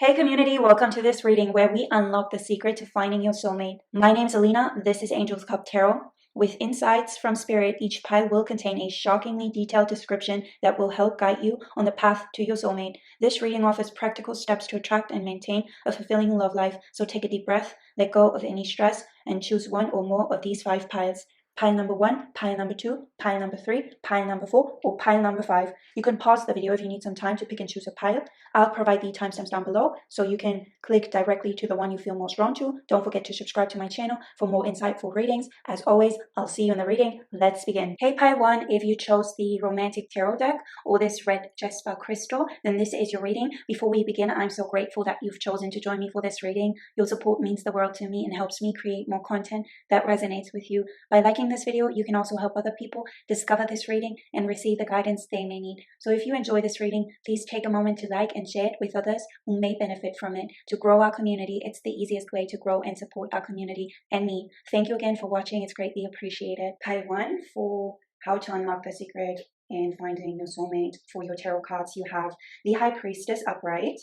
Hey community, welcome to this reading where we unlock the secret to finding your soulmate. My name's Elena, this is Angel's Cup Tarot. With insights from Spirit, each pile will contain a shockingly detailed description that will help guide you on the path to your soulmate. This reading offers practical steps to attract and maintain a fulfilling love life, so take a deep breath, let go of any stress, and choose one or more of these 5 piles. Pile number 1, pile number 2, pile number 3, pile number 4, or pile number 5. You can pause the video if you need some time to pick and choose a pile. I'll provide the timestamps down below so you can click directly to the one you feel most drawn to. Don't forget to subscribe to my channel for more insightful readings. As always, I'll see you in the reading. Let's begin. Hey pile 1, if you chose the romantic tarot deck or this red jasper crystal, then this is your reading. Before we begin, I'm so grateful that you've chosen to join me for this reading. Your support means the world to me and helps me create more content that resonates with you. By liking this video, you can also help other people discover this reading and receive the guidance they may need. So if you enjoy this reading, please take a moment to like and share it with others who may benefit from it. To grow our community, it's the easiest way to grow and support our community and me. Thank you again for watching. It's greatly appreciated. Pile 1 for how to unlock the secret in finding your soulmate. For your tarot cards, you have the High Priestess upright.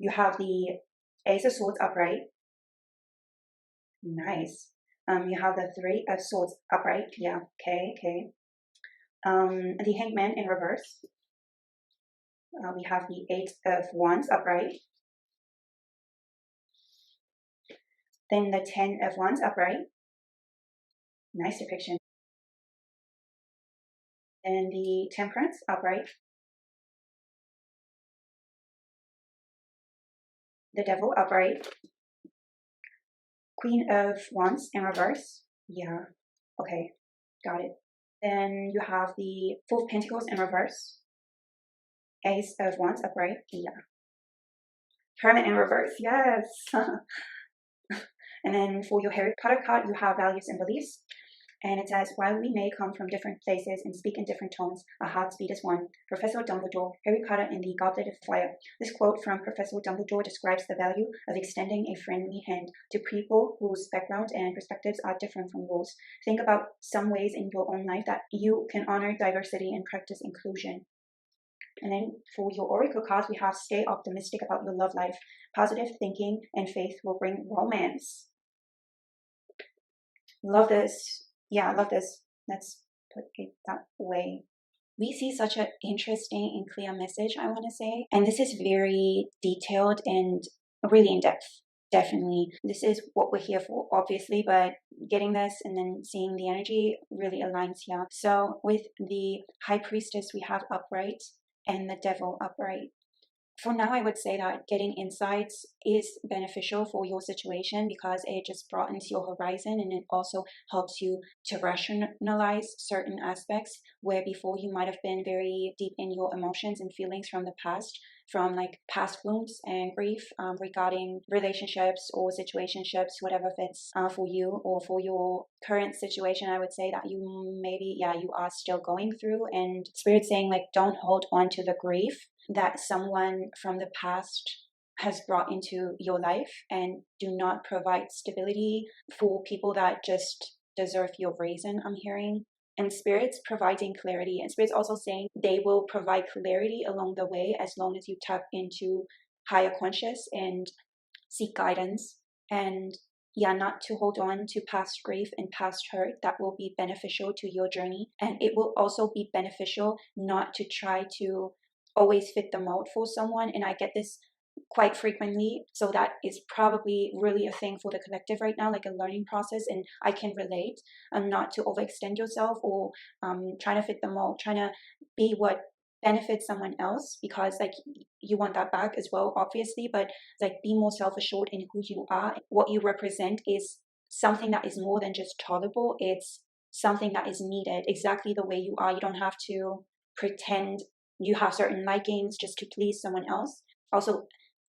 You have the Ace of Swords upright. Nice. You have the Three of Swords upright. Yeah, okay. The Hangman in reverse. We have the Eight of Wands upright. Then the 10 of Wands upright. Nice depiction. And the Temperance upright. The Devil upright. Queen of Wands in reverse. Yeah, okay, got it. Then you have the Four of Pentacles in reverse. Ace of Wands upright. Yeah. Hermit in reverse. Yes. And then for your Harry Potter card, you have Values and Beliefs. And it says, while we may come from different places and speak in different tones, our hearts beat as one. Professor Dumbledore, Harry Potter and the Goblet of Fire. This quote from Professor Dumbledore describes the value of extending a friendly hand to people whose backgrounds and perspectives are different from yours. Think about some ways in your own life that you can honor diversity and practice inclusion. And then for your oracle cards, we have stay optimistic about your love life. Positive thinking and faith will bring romance. Love this. Yeah, I love this. Let's put it that way. We see such an interesting and clear message, I want to say. And this is very detailed and really in depth. Definitely. This is what we're here for, obviously, but getting this and then seeing the energy really aligns here. So with the High Priestess, we have upright and the Devil upright. For now, I would say that getting insights is beneficial for your situation because it just broadens your horizon and it also helps you to rationalize certain aspects where before you might have been very deep in your emotions and feelings from the past, from like past wounds and grief regarding relationships or situationships, whatever fits for you or for your current situation. I would say that you maybe, you are still going through, and Spirit saying like don't hold on to the grief that someone from the past has brought into your life, and do not provide stability for people that just deserve your reason, I'm hearing. And Spirit's providing clarity, and Spirit's also saying they will provide clarity along the way as long as you tap into higher conscious and seek guidance, and not to hold on to past grief and past hurt. That will be beneficial to your journey, and it will also be beneficial not to try to always fit the mold for someone. And I get this quite frequently, so that is probably really a thing for the collective right now, like a learning process, and I can relate. Not to overextend yourself or trying to fit the mold, trying to be what benefits someone else, because like you want that back as well, obviously, but like be more self-assured in who you are. What you represent is something that is more than just tolerable. It's something that is needed exactly the way you are. You don't have to pretend you have certain likings just to please someone else. Also,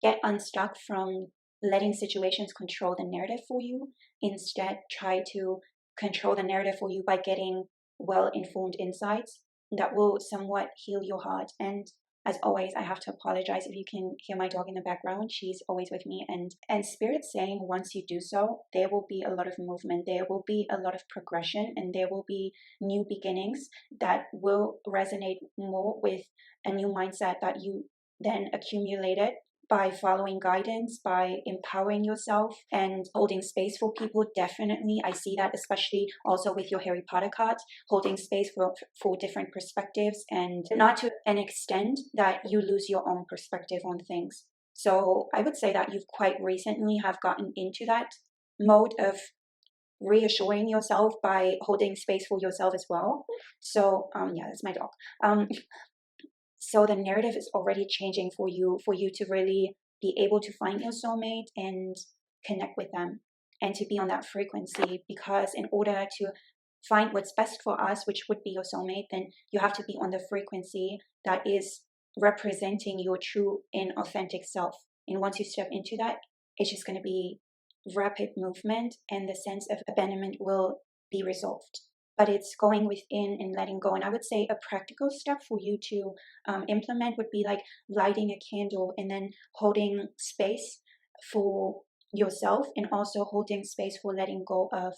get unstuck from letting situations control the narrative for you. Instead, try to control the narrative for you by getting well-informed insights that will somewhat heal your heart. And as always, I have to apologize if you can hear my dog in the background. She's always with me. And Spirit saying once you do so, there will be a lot of movement. There will be a lot of progression, and there will be new beginnings that will resonate more with a new mindset that you then accumulated by following guidance, by empowering yourself and holding space for people. Definitely, I see that, especially also with your Harry Potter cards, holding space for different perspectives, and not to an extent that you lose your own perspective on things. So I would say that you've quite recently have gotten into that mode of reassuring yourself by holding space for yourself as well. So yeah, that's my dog. So the narrative is already changing for you to really be able to find your soulmate and connect with them and to be on that frequency, because in order to find what's best for us, which would be your soulmate, then you have to be on the frequency that is representing your true and authentic self. And once you step into that, it's just going to be rapid movement, and the sense of abandonment will be resolved. But it's going within and letting go. And I would say a practical step for you to implement would be like lighting a candle and then holding space for yourself, and also holding space for letting go of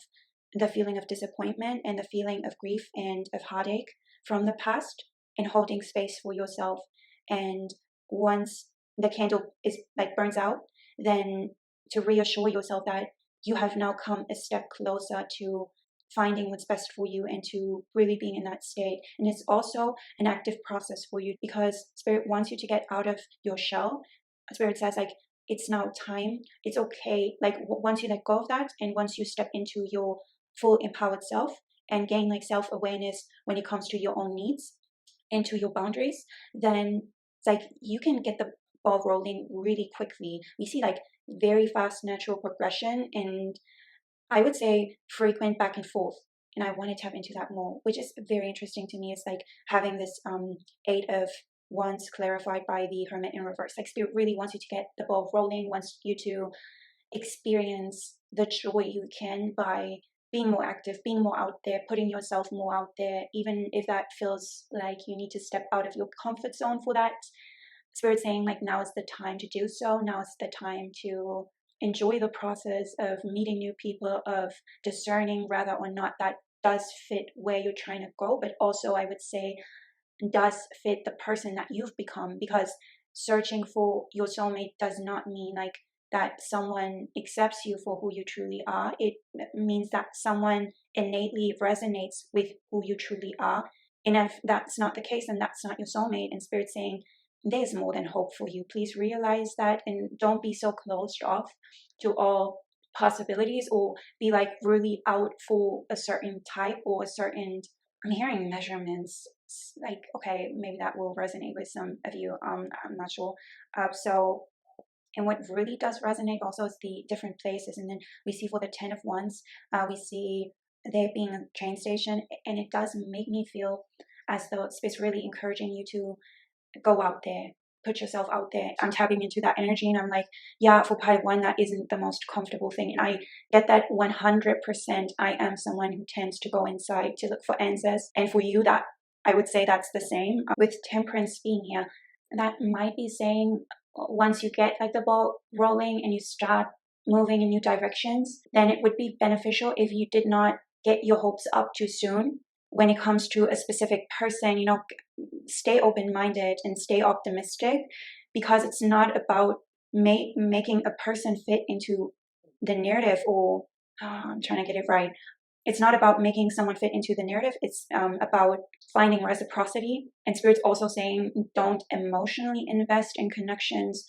the feeling of disappointment and the feeling of grief and of heartache from the past, and holding space for yourself. And once the candle is like burns out, then to reassure yourself that you have now come a step closer to finding what's best for you and to really being in that state. And it's also an active process for you, because Spirit wants you to get out of your shell. Spirit says like, it's now time. It's okay. Like once you let go of that, and once you step into your full empowered self and gain like self-awareness when it comes to your own needs and to your boundaries, then it's like you can get the ball rolling really quickly. We see like very fast natural progression, and I would say frequent back and forth. And I want to tap into that more, which is very interesting to me. It's like having this Eight of Wands clarified by the Hermit in reverse. Like Spirit really wants you to get the ball rolling, wants you to experience the joy you can by being more active, being more out there, putting yourself more out there, even if that feels like you need to step out of your comfort zone for that. Spirit saying like, now is the time to do so. Now is the time to enjoy the process of meeting new people, of discerning whether or not that does fit where you're trying to go, but also I would say does fit the person that you've become. Because searching for your soulmate does not mean like that someone accepts you for who you truly are. It means that someone innately resonates with who you truly are. And if that's not the case, then that's not your soulmate. And Spirit saying there's more than hope for you. Please realize that, and don't be so closed off to all possibilities, or be like really out for a certain type or a certain, I'm hearing measurements. Like, okay, maybe that will resonate with some of you. I'm not sure. So, and what really does resonate also is the different places. And then we see for the 10 of Wands, we see there being a train station, and it does make me feel as though it's really encouraging you to go out there, put yourself out there. I'm tapping into that energy, and I'm like, yeah, for part one, that isn't the most comfortable thing. And I get that 100%. I am someone who tends to go inside to look for answers. And for you, that I would say that's the same. With Temperance being here, that might be saying once you get like the ball rolling and you start moving in new directions, then it would be beneficial if you did not get your hopes up too soon when it comes to a specific person. You know, stay open-minded and stay optimistic, because it's not about making a person fit into the narrative, or I'm trying to get it right. It's not about making someone fit into the narrative. It's about finding reciprocity. And Spirit's also saying don't emotionally invest in connections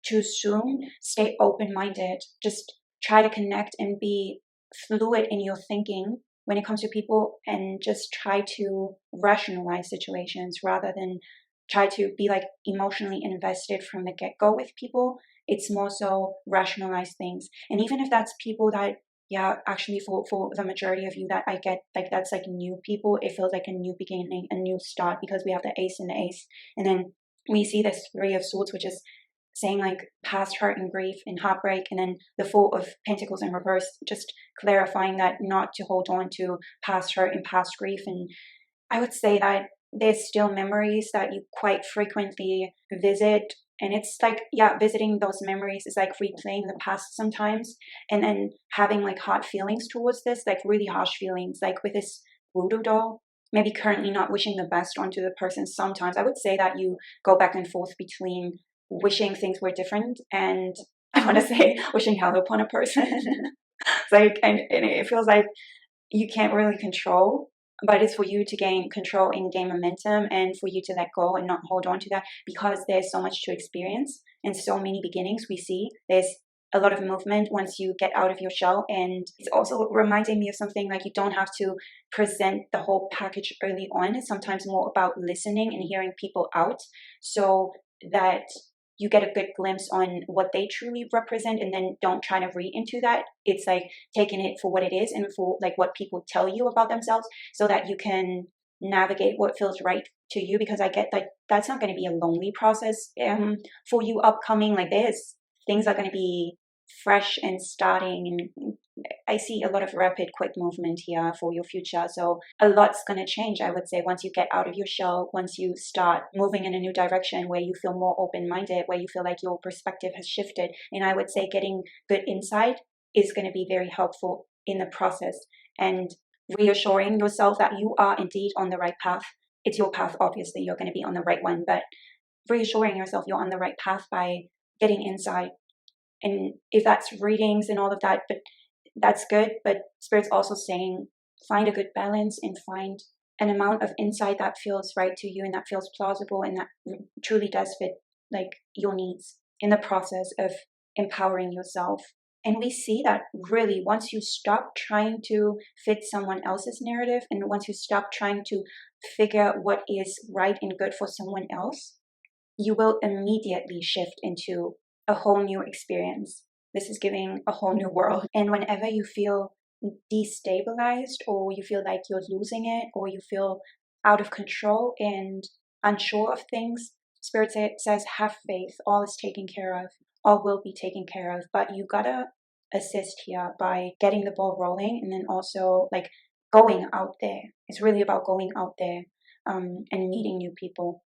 too soon. Stay open-minded. Just try to connect and be fluid in your thinking when it comes to people, and just try to rationalize situations rather than try to be like emotionally invested from the get-go with people. It's more so rationalize things. And even if that's people that, yeah, actually for the majority of you that I get, like that's like new people, it feels like a new beginning, a new start, because we have the Ace and the Ace. And then we see this Three of Swords, which is saying like past hurt and grief and heartbreak. And then the Four of Pentacles in reverse, just clarifying that not to hold on to past hurt and past grief. And I would say that there's still memories that you quite frequently visit. And it's like, yeah, visiting those memories is like replaying the past sometimes, and then having like hard feelings towards this, like really harsh feelings, like with this voodoo doll, maybe currently not wishing the best onto the person. Sometimes I would say that you go back and forth between wishing things were different, and I want to say wishing hell upon a person. It's like, and it feels like you can't really control, but it's for you to gain control and gain momentum, and for you to let go and not hold on to that, because there's so much to experience and so many beginnings we see. There's a lot of movement once you get out of your shell. And it's also reminding me of something like, you don't have to present the whole package early on. It's sometimes more about listening and hearing people out, so that you get a good glimpse on what they truly represent, and then don't try to read into that. It's like taking it for what it is and for like what people tell you about themselves, so that you can navigate what feels right to you. Because I get like that's not going to be a lonely process for you upcoming. Like there's things are going to be fresh and starting, and I see a lot of rapid quick movement here for your future. So a lot's going to change, I would say, once you get out of your shell, once you start moving in a new direction where you feel more open-minded, where you feel like your perspective has shifted. And I would say getting good insight is going to be very helpful in the process, and reassuring yourself that you are indeed on the right path. It's your path, obviously, you're going to be on the right one, but reassuring yourself you're on the right path by getting insight. And if that's readings and all of that, but that's good. But Spirit's also saying find a good balance and find an amount of insight that feels right to you and that feels plausible and that truly does fit like your needs in the process of empowering yourself. And we see that really once you stop trying to fit someone else's narrative, and once you stop trying to figure out what is right and good for someone else, you will immediately shift into a whole new experience. This is giving a whole new world. And whenever you feel destabilized, or you feel like you're losing it, or you feel out of control and unsure of things, Spirit says have faith. All is taken care of. All will be taken care of. But you gotta assist here by getting the ball rolling, and then also like going out there. It's really about going out there and meeting new people.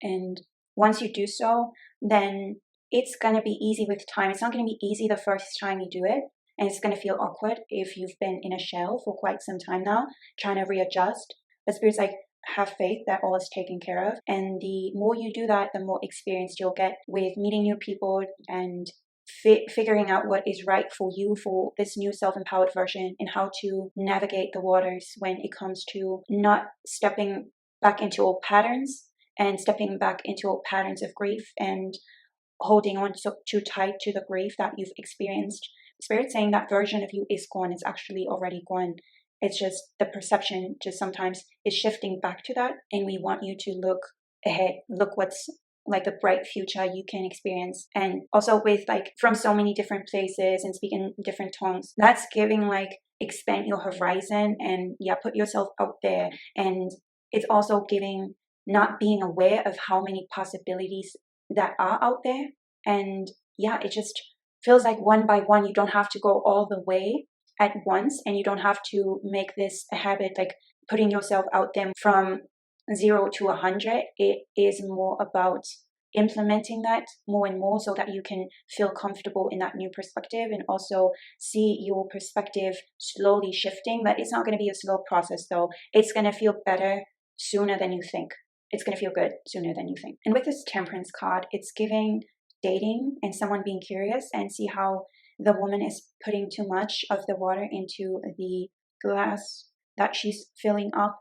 And once you do so, then it's going to be easy with time. It's not going to be easy the first time you do it. And it's going to feel awkward if you've been in a shell for quite some time now, trying to readjust. But Spirit's like, have faith that all is taken care of. And the more you do that, the more experience you'll get with meeting new people and figuring out what is right for you for this new self-empowered version, and how to navigate the waters when it comes to not stepping back into old patterns and stepping back into old patterns of grief and holding on so too tight to the grief that you've experienced. Spirit saying that version of you is gone. It's actually already gone. It's just the perception just sometimes is shifting back to that. And we want you to look ahead, look what's like the bright future you can experience. And also with like from so many different places and speaking different tongues, that's giving like expand your horizon and put yourself out there. And it's also giving not being aware of how many possibilities that are out there. And it just feels like one by one, you don't have to go all the way at once, and you don't have to make this a habit, like putting yourself out there from 0 to 100. It is more about implementing that more and more so that you can feel comfortable in that new perspective, and also see your perspective slowly shifting. But it's not going to be a slow process though. It's going to feel better sooner than you think. It's going to feel good sooner than you think. And with this Temperance card, it's giving dating and someone being curious, and see how the woman is putting too much of the water into the glass that she's filling up,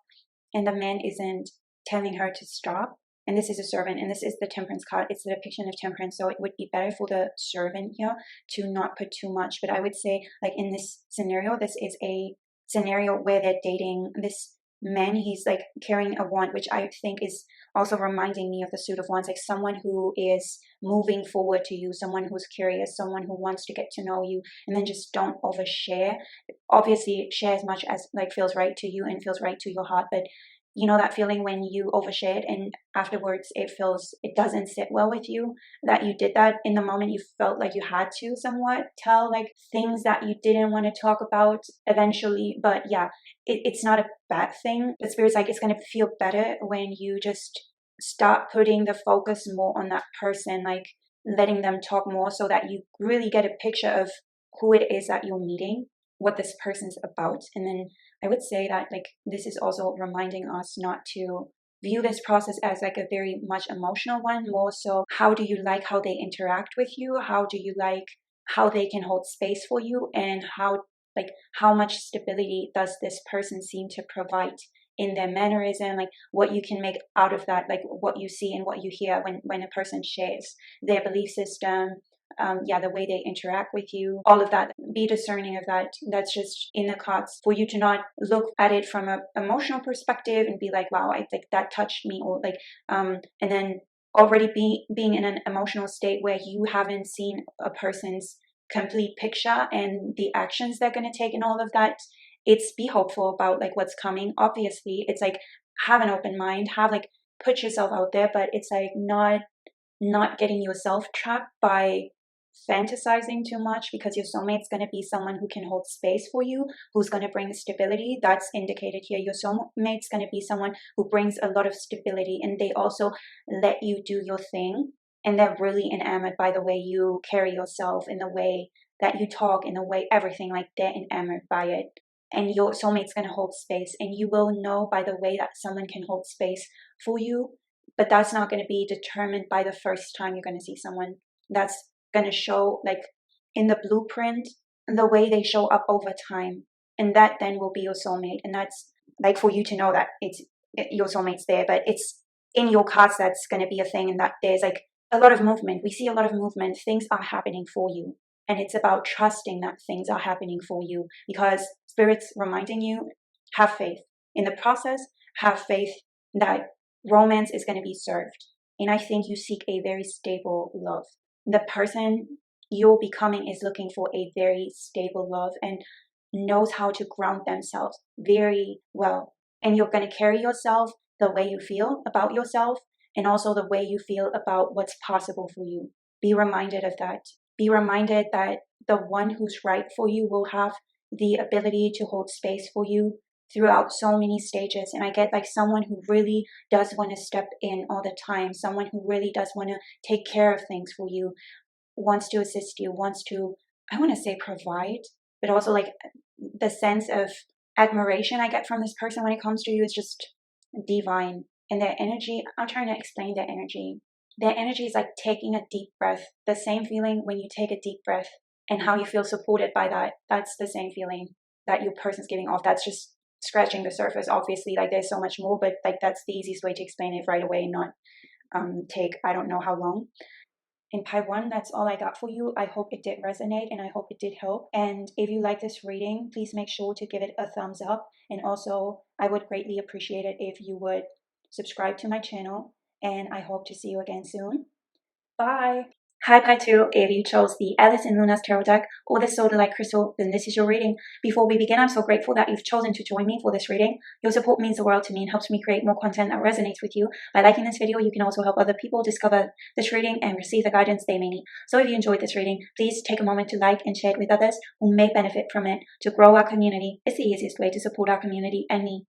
and the man isn't telling her to stop. And this is a servant, and this is the Temperance card. It's the depiction of temperance, so it would be better for the servant here to not put too much. But I would say, like in this scenario, this is a scenario where they're dating. This man, he's like carrying a wand, which I think is also reminding me of the Suit of Wands, like someone who is moving forward to you, someone who's curious, someone who wants to get to know you. And then just don't overshare. Obviously, share as much as like feels right to you and feels right to your heart, but you know that feeling when you overshared and afterwards it doesn't sit well with you, that you did that in the moment. You felt like you had to somewhat tell like things that you didn't want to talk about eventually. But it's not a bad thing. The Spirit's like, it's going to feel better when you just start putting the focus more on that person, like letting them talk more, so that you really get a picture of who it is that you're meeting, what this person's about. And then I would say that like this is also reminding us not to view this process as like a very much emotional one, more so how do you like how they interact with you, how do you like how they can hold space for you, and how much stability does this person seem to provide in their mannerism, like what you can make out of that, like what you see and what you hear when a person shares their belief system, the way they interact with you, all of that. Be discerning of that. That's just in the cards for you to not look at it from an emotional perspective and be like, wow, I think that touched me, or like, and then already being in an emotional state where you haven't seen a person's complete picture and the actions they're going to take and all of that. It's be hopeful about like what's coming. Obviously, it's like have an open mind, have like put yourself out there, but it's like not getting yourself trapped by fantasizing too much, because your soulmate's going to be someone who can hold space for you, who's going to bring stability. That's indicated here. Your soulmate's going to be someone who brings a lot of stability, and they also let you do your thing, and they're really enamored by the way you carry yourself, in the way that you talk, in the way everything, like they're enamored by it. And your soulmate's going to hold space, and you will know by the way that someone can hold space for you. But that's not going to be determined by the first time you're going to see someone. That's going to show like in the blueprint, the way they show up over time, and that then will be your soulmate. And that's like for you to know that your soulmate's there, but it's in your cards that's going to be a thing, and that there's like a lot of movement. We see a lot of movement. Things are happening for you, and it's about trusting that things are happening for you, because spirit's reminding you, have faith in the process, have faith that romance is going to be served. And I think you seek a very stable love. The person you're becoming is looking for a very stable love and knows how to ground themselves very well. And you're going to carry yourself the way you feel about yourself, and also the way you feel about what's possible for you. Be reminded of that. Be reminded that the one who's right for you will have the ability to hold space for you throughout so many stages. And I get like someone who really does want to step in all the time, someone who really does want to take care of things for you, wants to assist you, wants to, I want to say provide, but also like the sense of admiration I get from this person when it comes to you is just divine. And their energy, I'm trying to explain their energy. Their energy is like taking a deep breath. The same feeling when you take a deep breath and how you feel supported by that. That's the same feeling that your person's giving off. That's just scratching the surface. Obviously, like there's so much more, but like that's the easiest way to explain it right away and not take I don't know how long. In Pi 1, that's all I got for you. I hope it did resonate, and I hope it did help. And if you like this reading, please make sure to give it a thumbs up. And also, I would greatly appreciate it if you would subscribe to my channel. And I hope to see you again soon. Bye. Hi Pi 2, if you chose the Alice in Luna's Tarot deck or the Sodalite Crystal, then this is your reading. Before we begin, I'm so grateful that you've chosen to join me for this reading. Your support means the world to me and helps me create more content that resonates with you. By liking this video, you can also help other people discover this reading and receive the guidance they may need. So if you enjoyed this reading, please take a moment to like and share it with others who may benefit from it. To grow our community, it's the easiest way to support our community and me.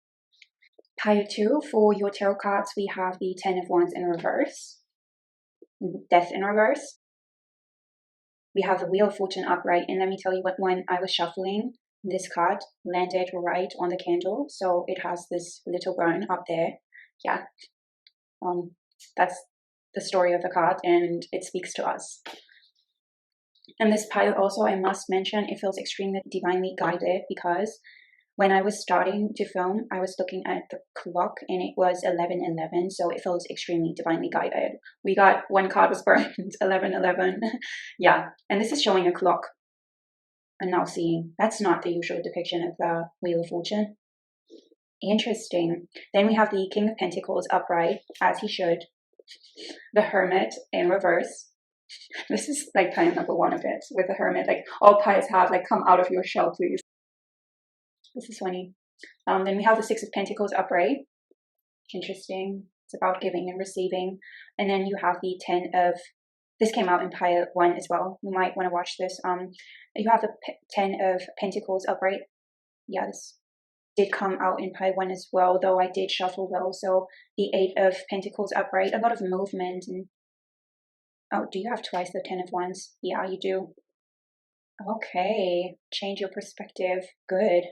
Pi 2, for your tarot cards, we have the Ten of Wands in reverse, Death in reverse. We have the Wheel of Fortune upright, and let me tell you what, when I was shuffling, this card landed right on the candle, so it has this little burn up there. Yeah, that's the story of the card, and it speaks to us. And this pile also, I must mention, it feels extremely divinely guided, because when I was starting to film, I was looking at the clock and it was 11:11, so it feels extremely divinely guided. We got one card was burned, 11:11. Yeah, and this is showing a clock. And now seeing, that's not the usual depiction of the Wheel of Fortune. Interesting. Then we have the King of Pentacles upright, as he should. The Hermit in reverse. This is like pile number 1 of it, with the Hermit. Like all piles have like, come out of your shell, please. This is funny. Then we have the Six of Pentacles upright. Interesting. It's about giving and receiving. And then you have the Ten of, this came out in pile 1 as well. You might want to watch this. You have the Ten of Pentacles upright. Yeah, this did come out in pile 1 as well, though I did shuffle well. So the Eight of Pentacles upright, a lot of movement. And oh, do you have twice the Ten of Wands? Yeah, you do. Okay, change your perspective. Good.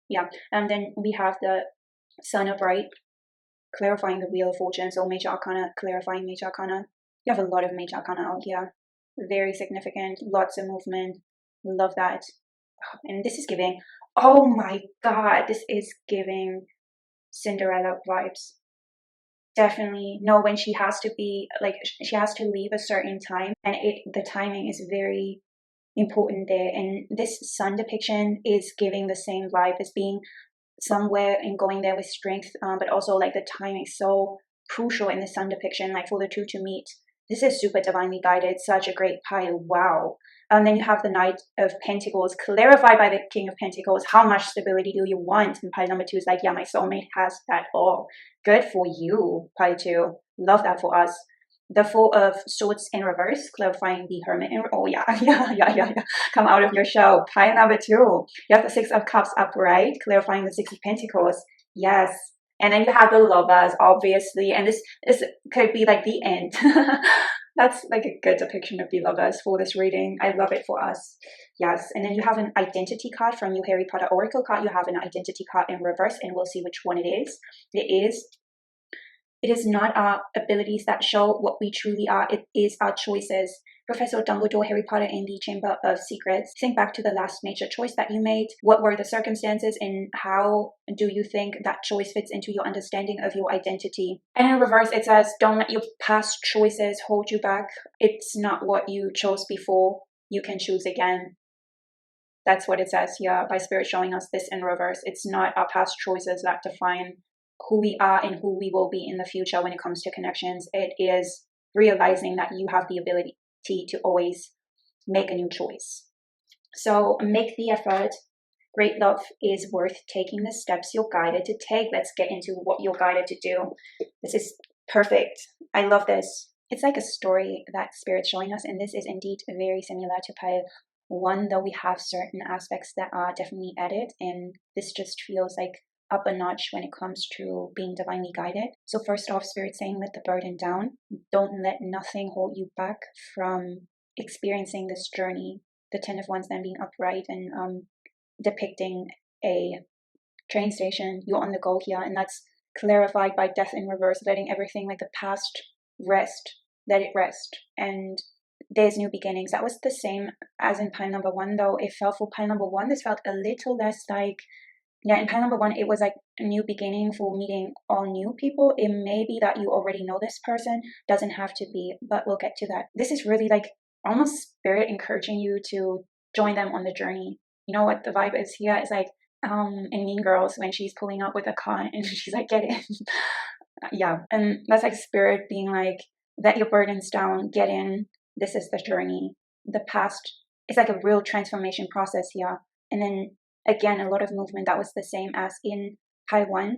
Yeah, and then we have the Sun upright. clarifying the Wheel of Fortune. So Major Arcana, clarifying Major Arcana. You have a lot of Major Arcana out here. Very significant, lots of movement. Love that. And this is giving, oh my God, this is giving Cinderella vibes. Definitely know when she has to be, like, she has to leave a certain time, and the timing is very important there. And this sun depiction is giving the same vibe as being somewhere and going there with strength, but also like the timing is so crucial in the sun depiction, like for the two to meet. This is super divinely guided, such a great pile. Wow. And then you have the Knight of Pentacles, clarified by the King of Pentacles. How much stability do you want? And pile number 2 is like, yeah, my soulmate has that all. Good for you, pile 2. Love that for us. The Four of Swords in reverse, clarifying the Hermit. Oh, yeah. Come out of your shell. Pile number 2. You have the Six of Cups upright, clarifying the Six of Pentacles. Yes. And then you have the Lovers, obviously. And this could be like the end. That's like a good depiction of the Lovers for this reading. I love it for us. Yes. And then you have an identity card from your Harry Potter Oracle card. You have an identity card in reverse, and we'll see which one it is. It is not our abilities that show what we truly are. It is our choices. Professor Dumbledore, Harry Potter in the Chamber of Secrets. Think back to the last major choice that you made. What were the circumstances, and how do you think that choice fits into your understanding of your identity? And in reverse, it says, don't let your past choices hold you back. It's not what you chose before. You can choose again. That's what it says here by Spirit showing us this in reverse. It's not our past choices that define who we are and who we will be in the future when it comes to connections. It is realizing that you have the ability to always make a new choice. So make the effort. Great love is worth taking the steps you're guided to take. Let's get into what you're guided to do. This is perfect. I love this. It's like a story that Spirit's showing us, and this is indeed very similar to pile 1, though we have certain aspects that are definitely added, and this just feels like up a notch when it comes to being divinely guided. So first off, Spirit saying, let the burden down. Don't let nothing hold you back from experiencing this journey. The 10 of Wands then being upright and depicting a train station. You're on the go here, and that's clarified by Death in reverse, letting everything like the past rest. Let it rest. And there's new beginnings. That was the same as in pile number 1, though it felt for pile number 1, this felt a little less like, yeah, in pile number 1, it was like a new beginning for meeting all new people. It may be that you already know this person, doesn't have to be, but we'll get to that. This is really like almost Spirit encouraging you to join them on the journey. You know what the vibe is here? It's like in Mean Girls when she's pulling up with a car and she's like, get in. Yeah, and that's like Spirit being like, let your burdens down, get in. This is the journey. The past, it's like a real transformation process here. And then again, a lot of movement that was the same as in pile 1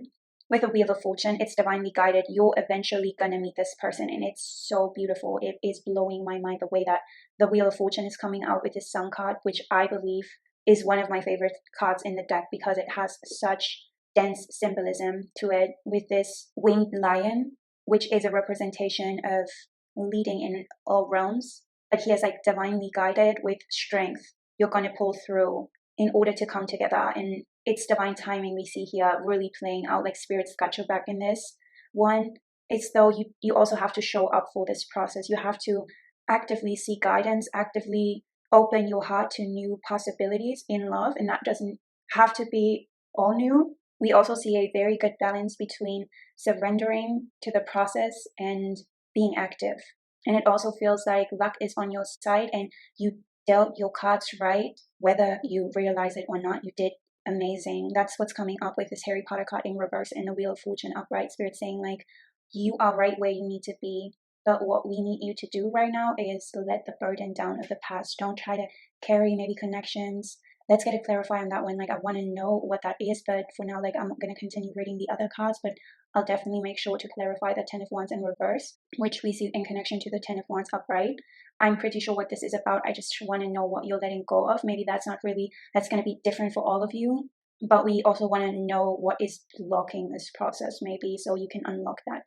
with the Wheel of Fortune. It's divinely guided. You're eventually gonna meet this person, and it's so beautiful. It is blowing my mind the way that the Wheel of Fortune is coming out with this Sun card, which I believe is one of my favorite cards in the deck because it has such dense symbolism to it, with this winged lion, which is a representation of leading in all realms. But he is like divinely guided with strength. You're gonna pull through in order to come together, and it's divine timing we see here really playing out. Like Spirit's got your back in this one. It's though you also have to show up for this process. You have to actively seek guidance, actively open your heart to new possibilities in love, and that doesn't have to be all new. We also see a very good balance between surrendering to the process and being active. And it also feels like luck is on your side, and you dealt your cards right, whether you realize it or not. You did amazing. That's what's coming up with this Harry Potter card in reverse and the Wheel of Fortune upright. Spirit saying like, you are right where you need to be, but what we need you to do right now is let the burden down of the past. Don't try to carry maybe connections. Let's get it clarified on that one. Like, I want to know what that is, but for now, like, I'm going to continue reading the other cards, but I'll definitely make sure to clarify the 10 of Wands in reverse, which we see in connection to the 10 of Wands upright. I'm pretty sure what this is about. I just want to know what you're letting go of. Maybe that's not really, that's going to be different for all of you, but we also want to know what is blocking this process maybe, so you can unlock that.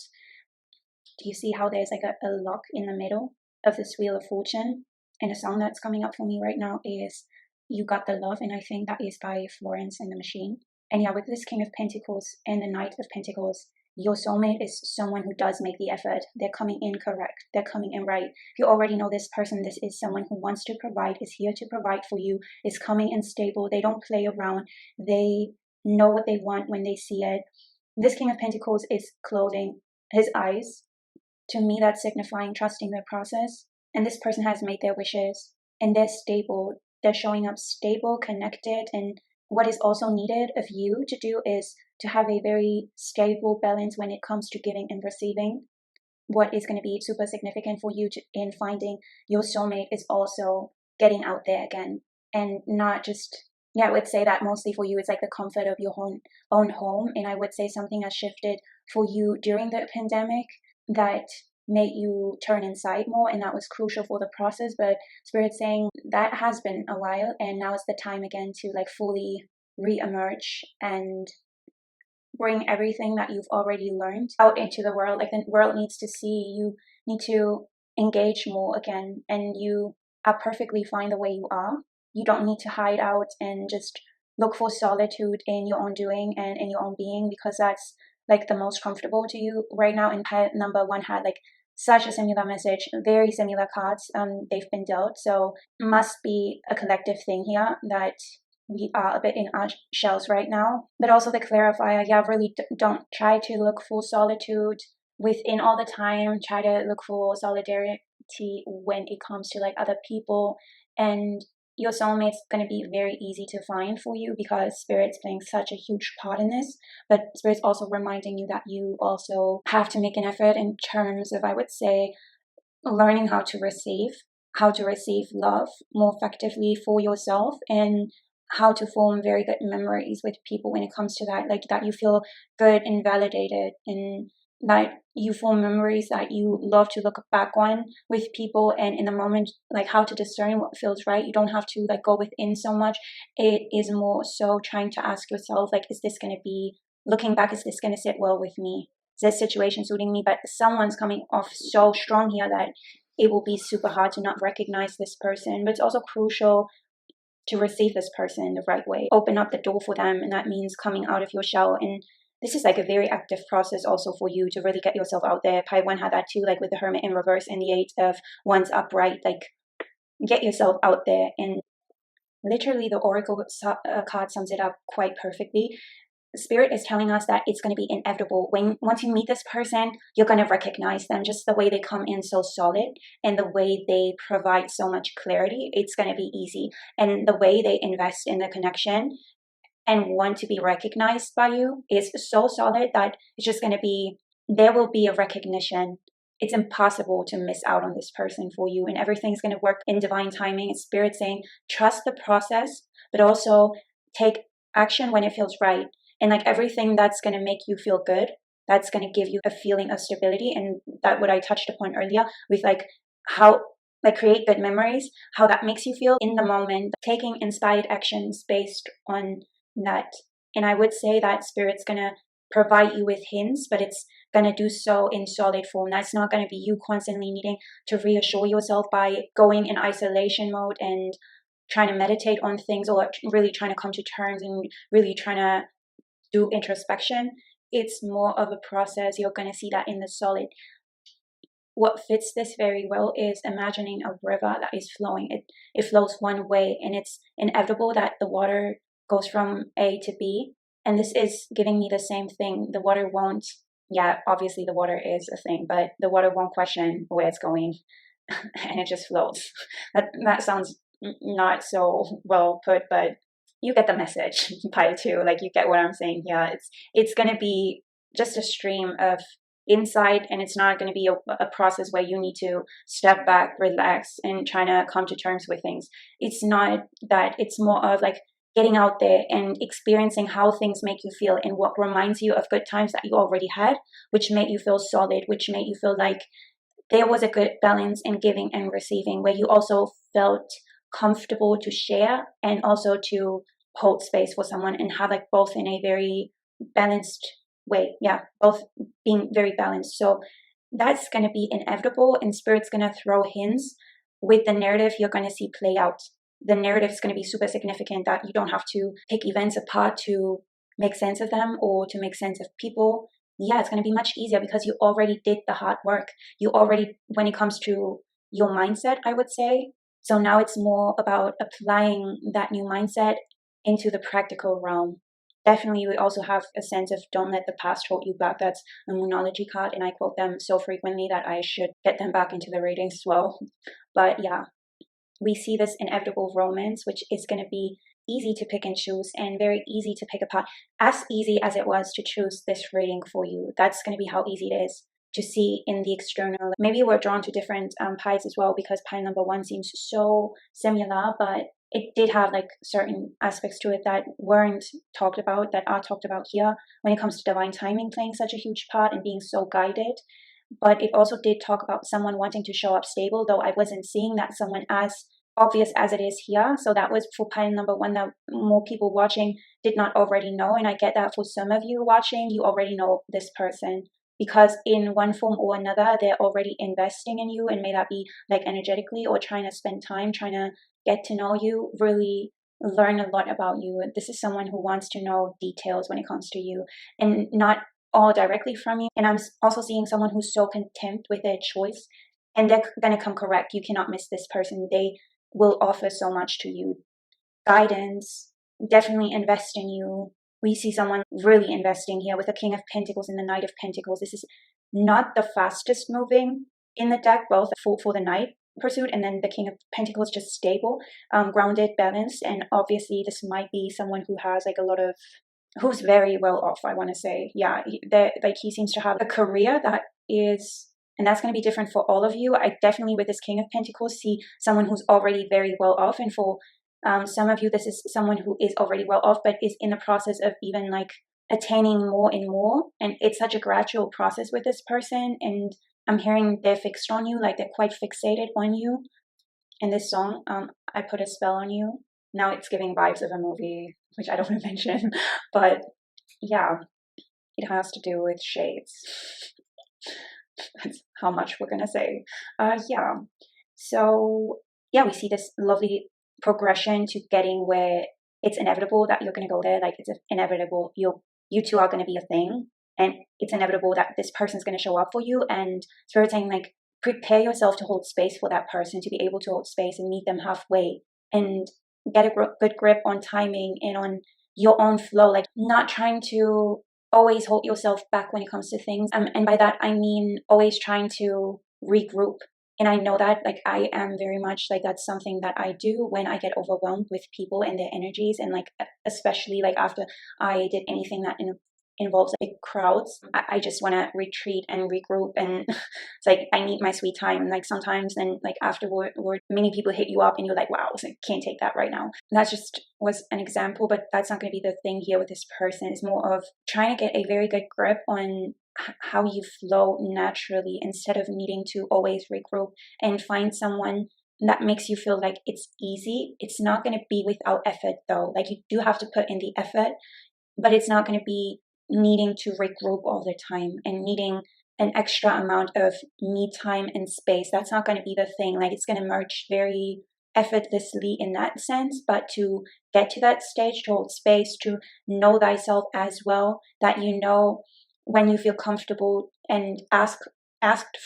Do you see how there's like a lock in the middle of this Wheel of Fortune? And the song that's coming up for me right now is You Got the Love, and I think that is by Florence and the Machine. And yeah, with this King of Pentacles and the Knight of Pentacles, your soulmate is someone who does make the effort. They're coming in correct. They're coming in right. You already know this person. This is someone who wants to provide, is here to provide for you, is coming in stable. They don't play around. They know what they want when they see it. This King of Pentacles is closing his eyes. To me, that's signifying trusting the process. And this person has made their wishes and they're stable. They're showing up stable, connected. And what is also needed of you to do is to have a very stable balance when it comes to giving and receiving. What is going to be super significant for you in finding your soulmate is also getting out there again and not just, I would say that mostly for you, it's like the comfort of your own home. And I would say something has shifted for you during the pandemic that made you turn inside more, and that was crucial for the process. But Spirit's saying that has been a while, and now is the time again to like fully re-emerge and bring everything that you've already learned out into the world. Like the world needs to see, you need to engage more again, and you are perfectly fine the way you are. You don't need to hide out and just look for solitude in your own doing and in your own being, because that's like the most comfortable to you right now. And pile number one had like such a similar message, very similar cards they've been dealt. So must be a collective thing here that we are a bit in our shells right now. But also the clarifier, really don't try to look for solitude within all the time. Try to look for solidarity when it comes to like other people. And your soulmate's going to be very easy to find for you because Spirit's playing such a huge part in this. But Spirit's also reminding you that you also have to make an effort in terms of, I would say, learning how to receive love more effectively for yourself, and how to form very good memories with people when it comes to that, like that you feel good and validated, and that you form memories that you love to look back on with people, and in the moment, like how to discern what feels right. You don't have to like go within so much. It is more so trying to ask yourself, like, is this going to be, looking back, is this going to sit well with me? Is this situation suiting me? But someone's coming off so strong here that it will be super hard to not recognize this person. But it's also crucial to receive this person the right way. Open up the door for them, and that means coming out of your shell. And this is like a very active process also for you to really get yourself out there. Pi 1 had that too, like with the Hermit in reverse and the 8 of Wands upright. Like, get yourself out there. And literally the Oracle card sums it up quite perfectly. Spirit is telling us that it's going to be inevitable. Once you meet this person, you're going to recognize them, just the way they come in so solid and the way they provide so much clarity. It's going to be easy. And the way they invest in the connection and want to be recognized by you is so solid that it's just going to be, there will be a recognition. It's impossible to miss out on this person for you, and everything's going to work in divine timing. It's Spirit saying, trust the process, but also take action when it feels right. And like everything that's going to make you feel good, that's going to give you a feeling of stability. And that what I touched upon earlier with like how, like, create good memories, how that makes you feel in the moment, taking inspired actions based on that. And I would say that Spirit's going to provide you with hints, but it's going to do so in solid form. That's not going to be you constantly needing to reassure yourself by going in isolation mode and trying to meditate on things, or really trying to come to terms and really trying to do introspection. It's more of a process. You're going to see that in the solid. What fits this very well is imagining a river that is flowing. It flows one way, and it's inevitable that the water goes from A to B. And this is giving me the same thing. The water won't, obviously the water is a thing, but the water won't question where it's going and it just floats. That sounds not so well put, but you get the message. Pi 2, like, you get what I'm saying here. It's going to be just a stream of insight, and it's not going to be a process where you need to step back, relax, and trying to come to terms with things. It's not that. It's more of like getting out there and experiencing how things make you feel and what reminds you of good times that you already had, which made you feel solid, which made you feel like there was a good balance in giving and receiving, where you also felt comfortable to share and also to hold space for someone, and have like both in a very balanced way. Both being very balanced. So that's going to be inevitable, and Spirit's going to throw hints with the narrative you're going to see play out. The narrative is going to be super significant, that you don't have to pick events apart to make sense of them or to make sense of people. yeah, it's going to be much easier because you already did the hard work. You already, when it comes to your mindset, I would say. So now it's more about applying that new mindset into the practical realm. Definitely, we also have a sense of don't let the past hold you back. That's a Moonology card, and I quote them so frequently that I should get them back into the readings as well. But yeah, we see this inevitable romance, which is going to be easy to pick and choose and very easy to pick apart. As easy as it was to choose this reading for you, that's going to be how easy it is to see in the external. Maybe we're drawn to different pies as well, because pie number one seems so similar, but it did have like certain aspects to it that weren't talked about, that are talked about here when it comes to divine timing playing such a huge part and being so guided. But it also did talk about someone wanting to show up stable, though I wasn't seeing that someone as obvious as it is here. So that was for pile number one that more people watching did not already know. And I get that for some of you watching, you already know this person, because in one form or another, they're already investing in you, and may that be like energetically or trying to spend time, trying to get to know you, really learn a lot about you. This is someone who wants to know details when it comes to you, and not all directly from you. And I'm also seeing someone who's so content with their choice, and they're going to come correct. You cannot miss this person. They will offer so much to you. Guidance, definitely invest in you. We see someone really investing here with the King of Pentacles and the Knight of Pentacles. This is not the fastest moving in the deck, both for the Knight pursuit, and then the King of Pentacles just stable, grounded, balanced. And obviously this might be someone who has like a lot of, who's very well off, I want to say. Yeah, like he seems to have a career that is, and that's going to be different for all of you. I definitely, with this King of Pentacles, see someone who's already very well off. And for some of you, this is someone who is already well off, but is in the process of even like attaining more and more. And it's such a gradual process with this person. And I'm hearing they're fixed on you, like they're quite fixated on you. In this song, I Put a Spell on You. Now it's giving vibes of a movie, which I don't want to mention, but yeah, it has to do with shades. That's how much we're gonna say. Yeah. So yeah, we see this lovely progression to getting where it's inevitable that you're gonna go there. Like it's inevitable. You two are gonna be a thing, and it's inevitable that this person's gonna show up for you. And Spirit saying like, prepare yourself to hold space for that person, to be able to hold space and meet them halfway, and get a good grip on timing and on your own flow. Like not trying to always hold yourself back when it comes to things. And by that, I mean always trying to regroup. And I know that like I am very much like, that's something that I do when I get overwhelmed with people and their energies. And like, especially like after I did anything that involves big crowds, I just want to retreat and regroup. And it's like, I need my sweet time. And like sometimes then like afterward, many people hit you up and you're like, wow, I can't take that right now. And that just was an example, but that's not going to be the thing here with this person. It's more of trying to get a very good grip on how you flow naturally, instead of needing to always regroup, and find someone that makes you feel like it's easy. It's not going to be without effort though. Like you do have to put in the effort, but it's not going to be needing to regroup all the time and needing an extra amount of me time and space. That's not going to be the thing. Like it's going to merge very effortlessly in that sense. But to get to that stage, to hold space, to know thyself as well, that you know when you feel comfortable and asked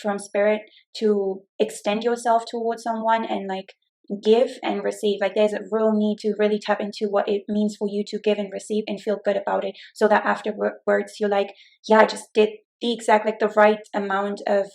from Spirit to extend yourself towards someone and like give and receive. Like there's a real need to really tap into what it means for you to give and receive and feel good about it, so that afterwards you're like, yeah, I just did the exact, like the right amount of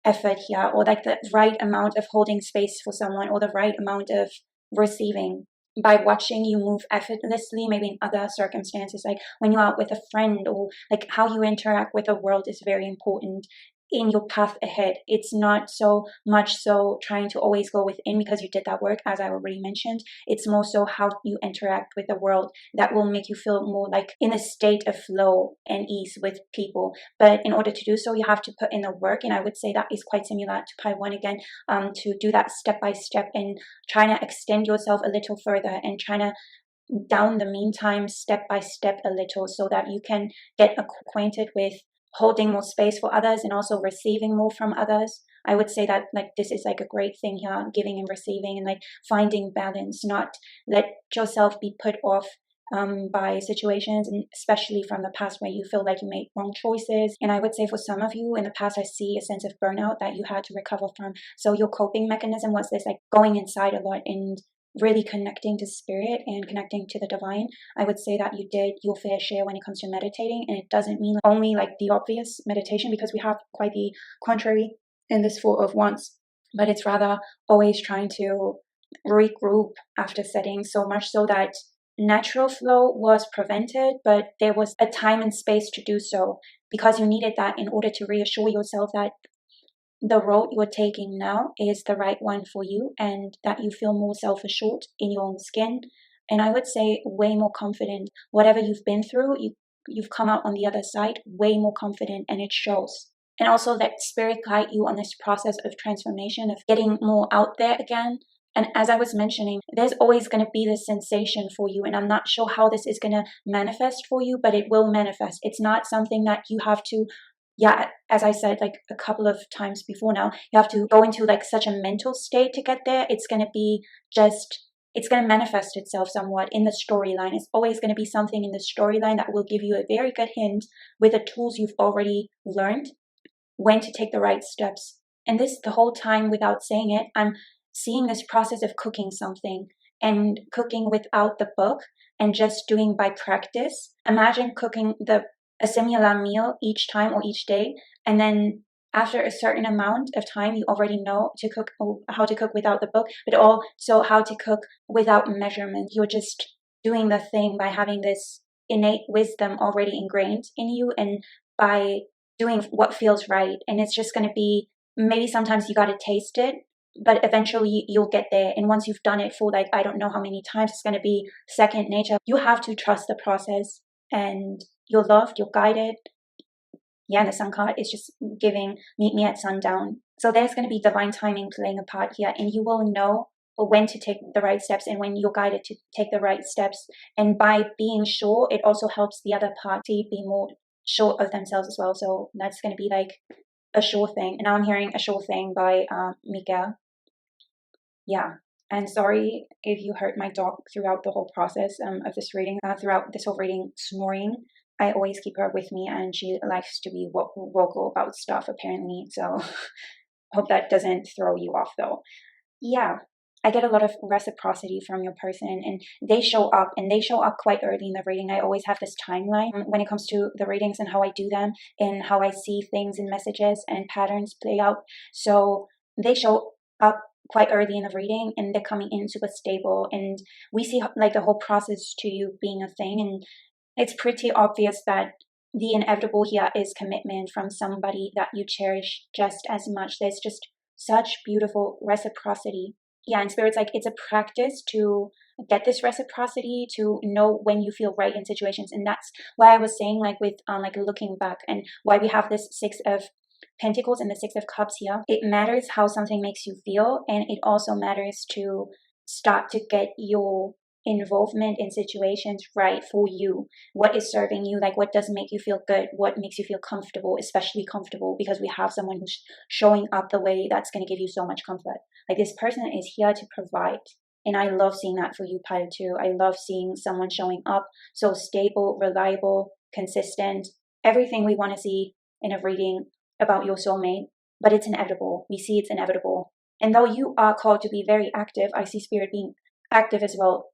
effort here, or like the right amount of holding space for someone, or the right amount of receiving. By watching you move effortlessly, maybe in other circumstances, like when you're out with a friend, or like how you interact with the world is very important in your path ahead. It's not so much so trying to always go within because you did that work, as I already mentioned. It's more so how you interact with the world that will make you feel more like in a state of flow and ease with people. But in order to do so, you have to put in the work. And I would say that is quite similar to pie one again, to do that step by step and trying to extend yourself a little further, and trying to down the meantime step by step a little, so that you can get acquainted with holding more space for others and also receiving more from others. I would say that like this is like a great thing here, giving and receiving, and like finding balance, not let yourself be put off by situations, and especially from the past where you feel like you made wrong choices. And I would say for some of you in the past, I see a sense of burnout that you had to recover from. So your coping mechanism was this, like going inside a lot and really connecting to spirit and connecting to the divine. I would say that you did your fair share when it comes to meditating, and it doesn't mean only like the obvious meditation, because we have quite the contrary in this Four of Wands, but it's rather always trying to regroup after setting, so much so that natural flow was prevented, but there was a time and space to do so, because you needed that in order to reassure yourself that the road you're taking now is the right one for you, and that you feel more self-assured in your own skin. And I would say way more confident. Whatever you've been through, you've come out on the other side way more confident, and it shows. And also that spirit guide you on this process of transformation, of getting more out there again. And as I was mentioning, there's always going to be this sensation for you, and I'm not sure how this is going to manifest for you, but it will manifest. It's not something that you have to, as I said like a couple of times before now, you have to go into like such a mental state to get there. It's going to be just, it's going to manifest itself somewhat in the storyline. It's always going to be something in the storyline that will give you a very good hint with the tools you've already learned, when to take the right steps. And this, the whole time without saying it, I'm seeing this process of cooking something, and cooking without the book and just doing by practice. Imagine cooking a similar meal each time or each day, and then after a certain amount of time you already know to cook, how to cook without the book, but also how to cook without measurement. You're just doing the thing by having this innate wisdom already ingrained in you, and by doing what feels right. And it's just going to be, maybe sometimes you got to taste it, but eventually you'll get there. And once you've done it for like, I don't know how many times, it's going to be second nature. You have to trust the process, and you're loved, you're guided. Yeah, and the sun card is just giving, meet me at sundown. So there's going to be divine timing playing a part here, and you will know when to take the right steps and when you're guided to take the right steps. And by being sure, it also helps the other party be more sure of themselves as well. So that's going to be like a sure thing. And now I'm hearing a sure thing by Mika. Yeah. And sorry if you heard my dog throughout the whole process of this reading, throughout this whole reading snoring. I always keep her with me, and she likes to be vocal about stuff apparently. So hope that doesn't throw you off though. Yeah. I get a lot of reciprocity from your person, and they show up, and they show up quite early in the reading. I always have this timeline when it comes to the readings and how I do them and how I see things and messages and patterns play out. So they show up quite early in the reading, and they're coming in super stable, and we see like the whole process to you being a thing. And it's pretty obvious that the inevitable here is commitment from somebody that you cherish just as much. There's just such beautiful reciprocity. Yeah, and spirit's like, it's a practice to get this reciprocity, to know when you feel right in situations. And that's why I was saying, like with like looking back, and why we have this Six of Pentacles and the Six of Cups here. It matters how something makes you feel, and it also matters to start to get your involvement in situations right for you. What is serving you? Like, what does make you feel good? What makes you feel comfortable, especially comfortable, because we have someone who's showing up the way that's going to give you so much comfort. Like, this person is here to provide. And I love seeing that for you, Pile 2. I love seeing someone showing up so stable, reliable, consistent, everything we want to see in a reading about your soulmate. But it's inevitable. We see it's inevitable. And though you are called to be very active, I see spirit being active as well.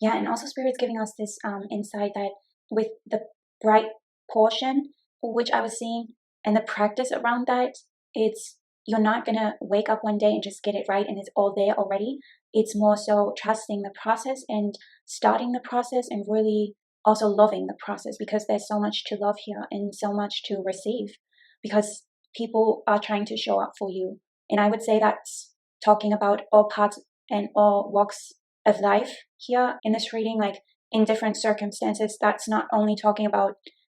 Yeah, and also spirit's giving us this insight that with the bright portion, which I was seeing, and the practice around that, it's, you're not gonna wake up one day and just get it right and it's all there already. It's more so trusting the process and starting the process, and really also loving the process, because there's so much to love here and so much to receive, because people are trying to show up for you. And I would say that's talking about all parts and all walks of life here in this reading, like in different circumstances. That's not only talking about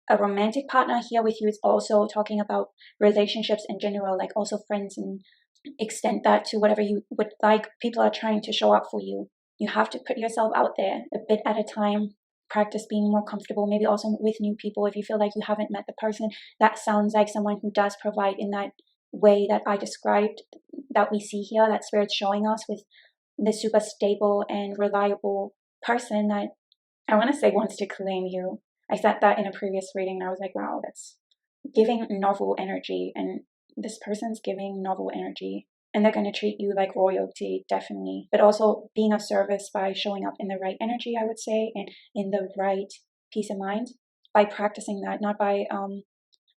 a romantic partner here with you, it's also talking about relationships in general, like also friends, and extend that to whatever you would like. People are trying to show up for you. You have to put yourself out there a bit at a time. Practice being more comfortable, maybe also with new people. If you feel like you haven't met the person that sounds like someone who does provide in that way that I described, that we see here, that spirit's showing us with the super stable and reliable person that I want to say wants to claim you. I said that in a previous reading and I was like, wow, that's giving novel energy, and this person's giving novel energy, and they're going to treat you like royalty, definitely, but also being of service by showing up in the right energy, I would say, and in the right peace of mind by practicing that, not by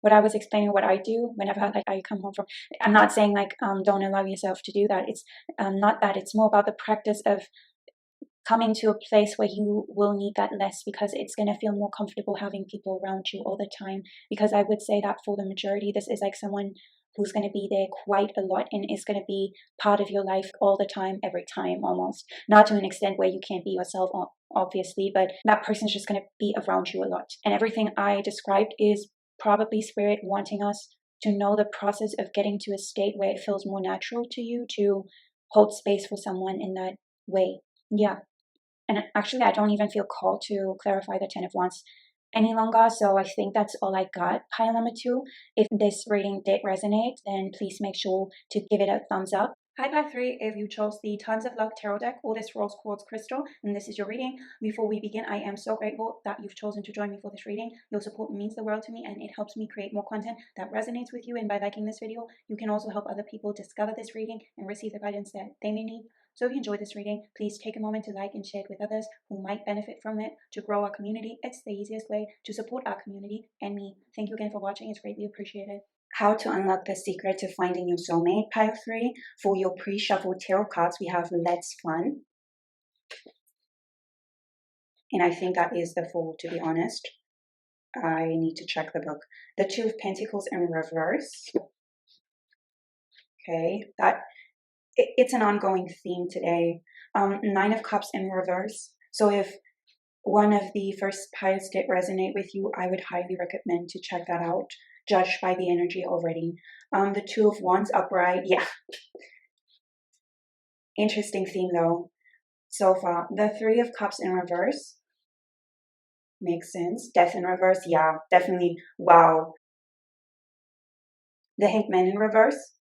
what I was explaining, what I do whenever like I come home from. I'm not saying like don't allow yourself to do that. It's not that. It's more about the practice of coming to a place where you will need that less, because it's going to feel more comfortable having people around you all the time. Because I would say that for the majority, this is like someone who's going to be there quite a lot and is going to be part of your life all the time, every time almost. Not to an extent where you can't be yourself, obviously, but that person's just going to be around you a lot. And everything I described is probably spirit wanting us to know the process of getting to a state where it feels more natural to you to hold space for someone in that way. Yeah. And actually, I don't even feel called to clarify the Ten of Wands any longer. So I think that's all I got, pile number 2. If this reading did resonate, then please make sure to give it a thumbs up. Hi, pile 3. If you chose the Tons of Love Tarot deck or this Rose Quartz Crystal, and this is your reading, before we begin, I am so grateful that you've chosen to join me for this reading. Your support means the world to me, and it helps me create more content that resonates with you. And by liking this video, you can also help other people discover this reading and receive the guidance that they may need. So if you enjoyed this reading, please take a moment to like and share it with others who might benefit from it. To grow our community, it's the easiest way to support our community and me. Thank you again for watching. It's greatly appreciated. How to unlock the secret to finding your soulmate, pile 3. For your pre-shuffled tarot cards, we have Let's Fun. And I think that is the Fool, to be honest. I need to check the book. The Two of Pentacles in reverse. Okay, it's an ongoing theme today. Nine of Cups in reverse. So if one of the first piles did resonate with you, I would highly recommend to check that out, judged by the energy already. The Two of Wands upright. Yeah. Interesting theme though, so far. The Three of Cups in reverse. Makes sense. Death in reverse. Yeah, definitely. Wow. The Hanged Man in reverse.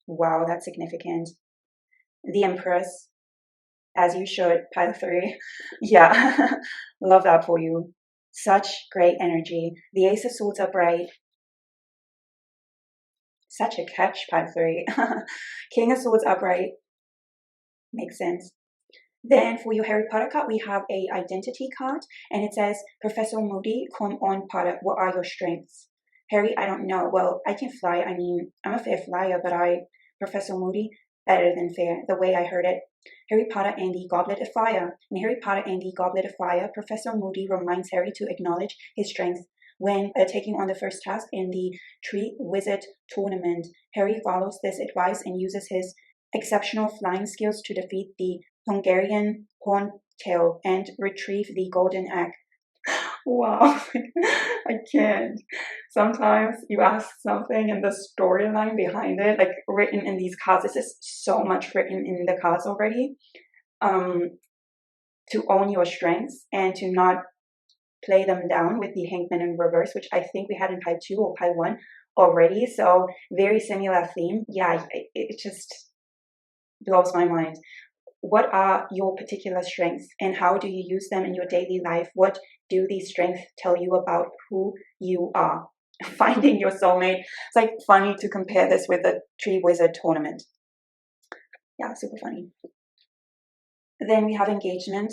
Wow, that's significant. The Empress, as you should, pile 3. Yeah, love that for you. Such great energy. The Ace of Swords upright. Such a catch, pile 3. King of Swords upright. Makes sense. Then for your Harry Potter card, we have a identity card, and it says, Professor Moody, come on, Potter, what are your strengths? Harry, I don't know. Well, I can fly. I mean, I'm a fair flyer, but Professor Moody, better than fair, the way I heard it. Harry Potter and the Goblet of Fire. In Harry Potter and the Goblet of Fire, Professor Moody reminds Harry to acknowledge his strengths. When taking on the first task in the Tree Wizard Tournament, Harry follows this advice and uses his exceptional flying skills to defeat the Hungarian horntail and retrieve the golden egg. Wow, I can't. Sometimes you ask something and the storyline behind it, like written in these cards, this is so much written in the cards already. To own your strengths and to not play them down with the Hangman in reverse, which I think we had in pile 2 or pile 1 already. So very similar theme. Yeah, it just blows my mind. What are your particular strengths and how do you use them in your daily life? What do these strengths tell you about who you are? Finding your soulmate. It's like funny to compare this with the Tree Wizard Tournament. Yeah, super funny. Then we have engagement.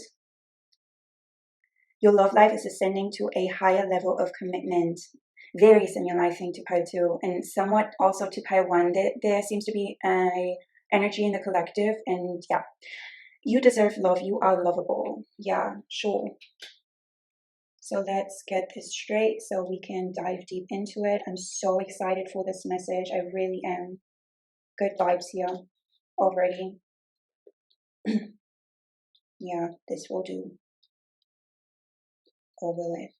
Your love life is ascending to a higher level of commitment. Very similar, I think, to pile 2 and somewhat also to pile 1. There seems to be a energy in the collective, and yeah, you deserve love. You are lovable. Yeah, sure. So let's get this straight so we can dive deep into it. I'm so excited for this message. I really am. Good vibes here already. Yeah, this will do. Or will it?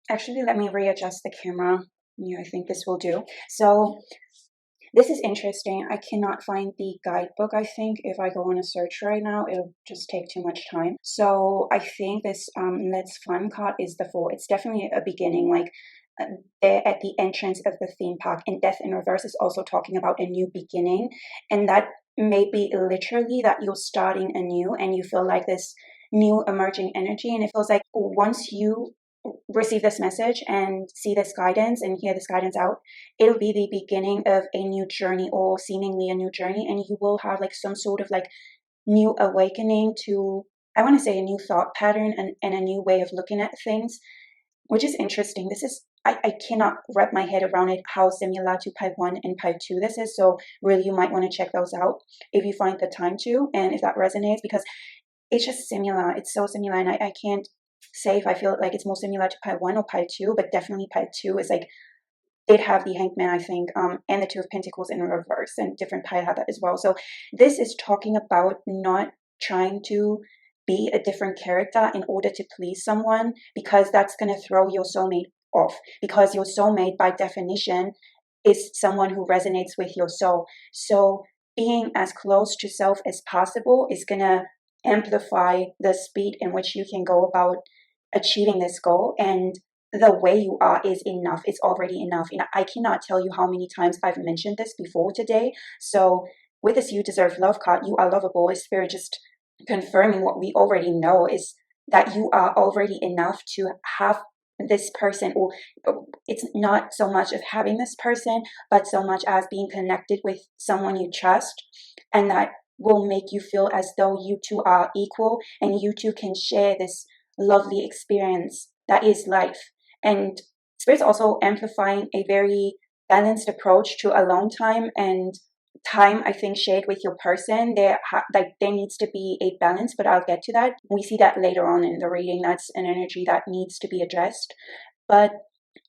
Actually, let me readjust the camera. Yeah, I think this will do. So this is interesting. I cannot find the guidebook, I think. If I go on a search right now, it'll just take too much time. So I think this Let's Fun card is the Fool. It's definitely a beginning, like they're at the entrance of the theme park. And Death in Reverse is also talking about a new beginning. And that may be literally that you're starting anew and you feel like this new emerging energy. And it feels like once you receive this message and see this guidance and hear this guidance out, it'll be the beginning of a new journey, or seemingly a new journey. And you will have like some sort of like new awakening to, I want to say, a new thought pattern and a new way of looking at things, which is interesting. This is, I cannot wrap my head around it, how similar to Pi 1 and Pi 2 this is. So really, you might want to check those out if you find the time to, and if that resonates, because it's just similar. It's so similar. And I can't say if I feel like it's more similar to Pi 1 or Pi 2, but definitely Pi 2 is like, did have the Hanged Man, I think, and the Two of Pentacles in reverse, and different Pi had that as well. So this is talking about not trying to be a different character in order to please someone, because that's going to throw your soulmate off, because your soulmate by definition is someone who resonates with your soul. So being as close to self as possible is going to amplify the speed in which you can go about achieving this goal. And the way you are is enough. It's already enough. And I cannot tell you how many times I've mentioned this before today. So with this You Deserve Love card, you are lovable, is Spirit just confirming what we already know, is that you are already enough to have this person. Or it's not so much of having this person, but so much as being connected with someone you trust, and that will make you feel as though you two are equal and you two can share this lovely experience that is life. And Spirit's also amplifying a very balanced approach to alone time and time, I think, shared with your person. There needs to be a balance, but I'll get to that. We see that later on in the reading. That's an energy that needs to be addressed. But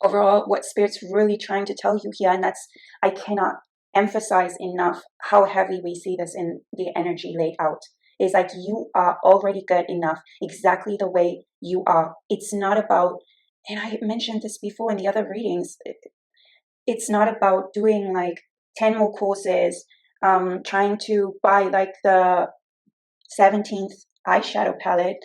overall, what Spirit's really trying to tell you here, and that's, I cannot emphasize enough how heavy we see this in the energy laid out, is like, you are already good enough exactly the way you are. It's not about, and I mentioned this before in the other readings, it's not about doing like 10 more courses, trying to buy like the 17th eyeshadow palette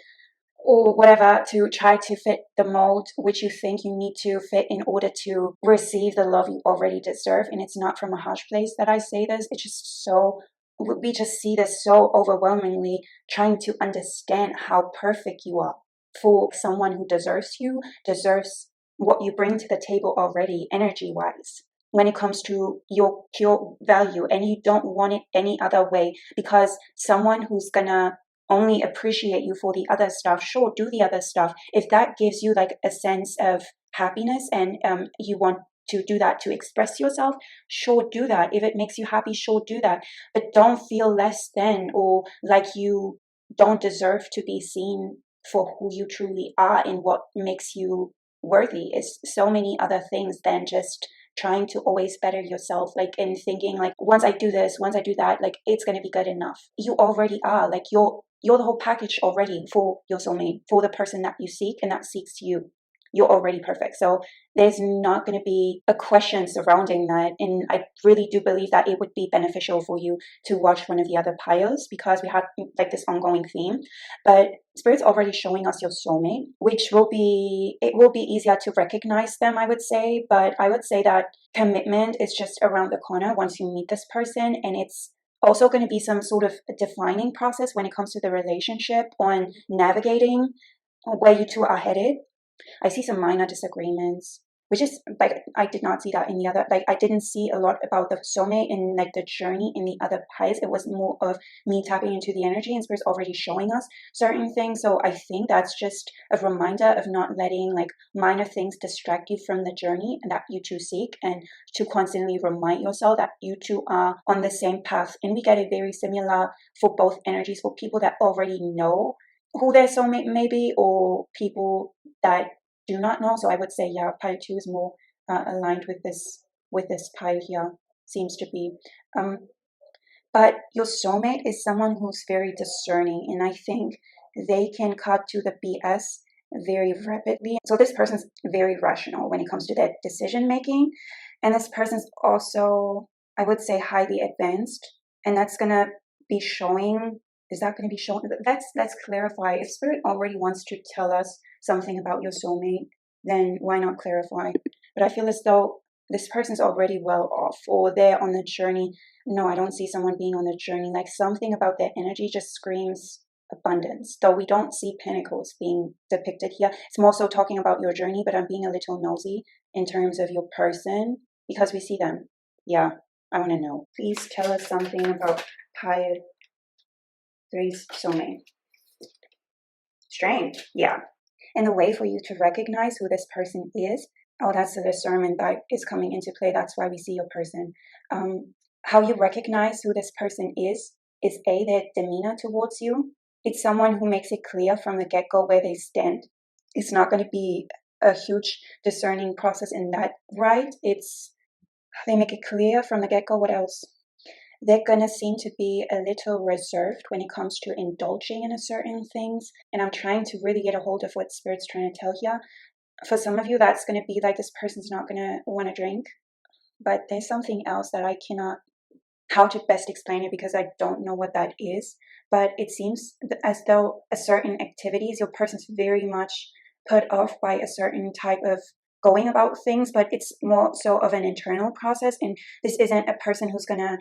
or whatever to try to fit the mold which you think you need to fit in order to receive the love you already deserve. And it's not from a harsh place that I say this. It's just so, we just see this so overwhelmingly, trying to understand how perfect you are for someone who deserves you, deserves what you bring to the table already, energy-wise, when it comes to your pure value. And you don't want it any other way, because someone who's gonna only appreciate you for the other stuff, sure, do the other stuff. If that gives you like a sense of happiness and you want to do that to express yourself, sure, do that. If it makes you happy, sure, do that. But don't feel less than, or like you don't deserve to be seen for who you truly are. And what makes you worthy is so many other things than just trying to always better yourself, like, and thinking like, once I do this, once I do that, like, it's going to be good enough. You already are. Like, you're the whole package already for your soulmate, for the person that you seek and that seeks you. You're already perfect. So there's not going to be a question surrounding that. And I really do believe that it would be beneficial for you to watch one of the other piles, because we had like this ongoing theme. But Spirit's already showing us your soulmate, which will be, it will be easier to recognize them, I would say. But I would say that commitment is just around the corner once you meet this person. And it's also going to be some sort of defining process when it comes to the relationship, on navigating where you two are headed. I see some minor disagreements, which is like, I did not see that in the other, like, I didn't see a lot about the soulmate and like the journey in the other pies. It was more of me tapping into the energy, and Spirit's already showing us certain things. So I think that's just a reminder of not letting like minor things distract you from the journey and that you two seek, and to constantly remind yourself that you two are on the same path. And we get it very similar for both energies, for people that already know who their soulmate may be, or people that do not know. So I would say, yeah, Pi 2 is more aligned with this Pi here, seems to be. But your soulmate is someone who's very discerning, and I think they can cut to the BS very rapidly. So this person's very rational when it comes to their decision making, and this person's also, I would say, highly advanced, and that's gonna be showing. Is that going to be shown? Let's clarify. If Spirit already wants to tell us something about your soulmate, then why not clarify? But I feel as though this person's already well off, or they're on the journey. No, I don't see someone being on the journey. Like, something about their energy just screams abundance, though we don't see pentacles being depicted here. It's more so talking about your journey, but I'm being a little nosy in terms of your person because we see them. Yeah, I want to know. Please tell us something about Pile 3's soulmate. Strength, yeah. And the way for you to recognize who this person is, oh, that's the discernment that is coming into play. That's why we see your person. How you recognize who this person is A, their demeanor towards you. It's someone who makes it clear from the get-go where they stand. It's not going to be a huge discerning process in that, right? They make it clear from the get-go. What else? They're going to seem to be a little reserved when it comes to indulging in certain things. And I'm trying to really get a hold of what Spirit's trying to tell here. For some of you, that's going to be like, this person's not going to want to drink. But there's something else that I cannot, how to best explain it, because I don't know what that is. But it seems as though a certain activities, your person's very much put off by a certain type of going about things, but it's more so of an internal process. And this isn't a person who's going to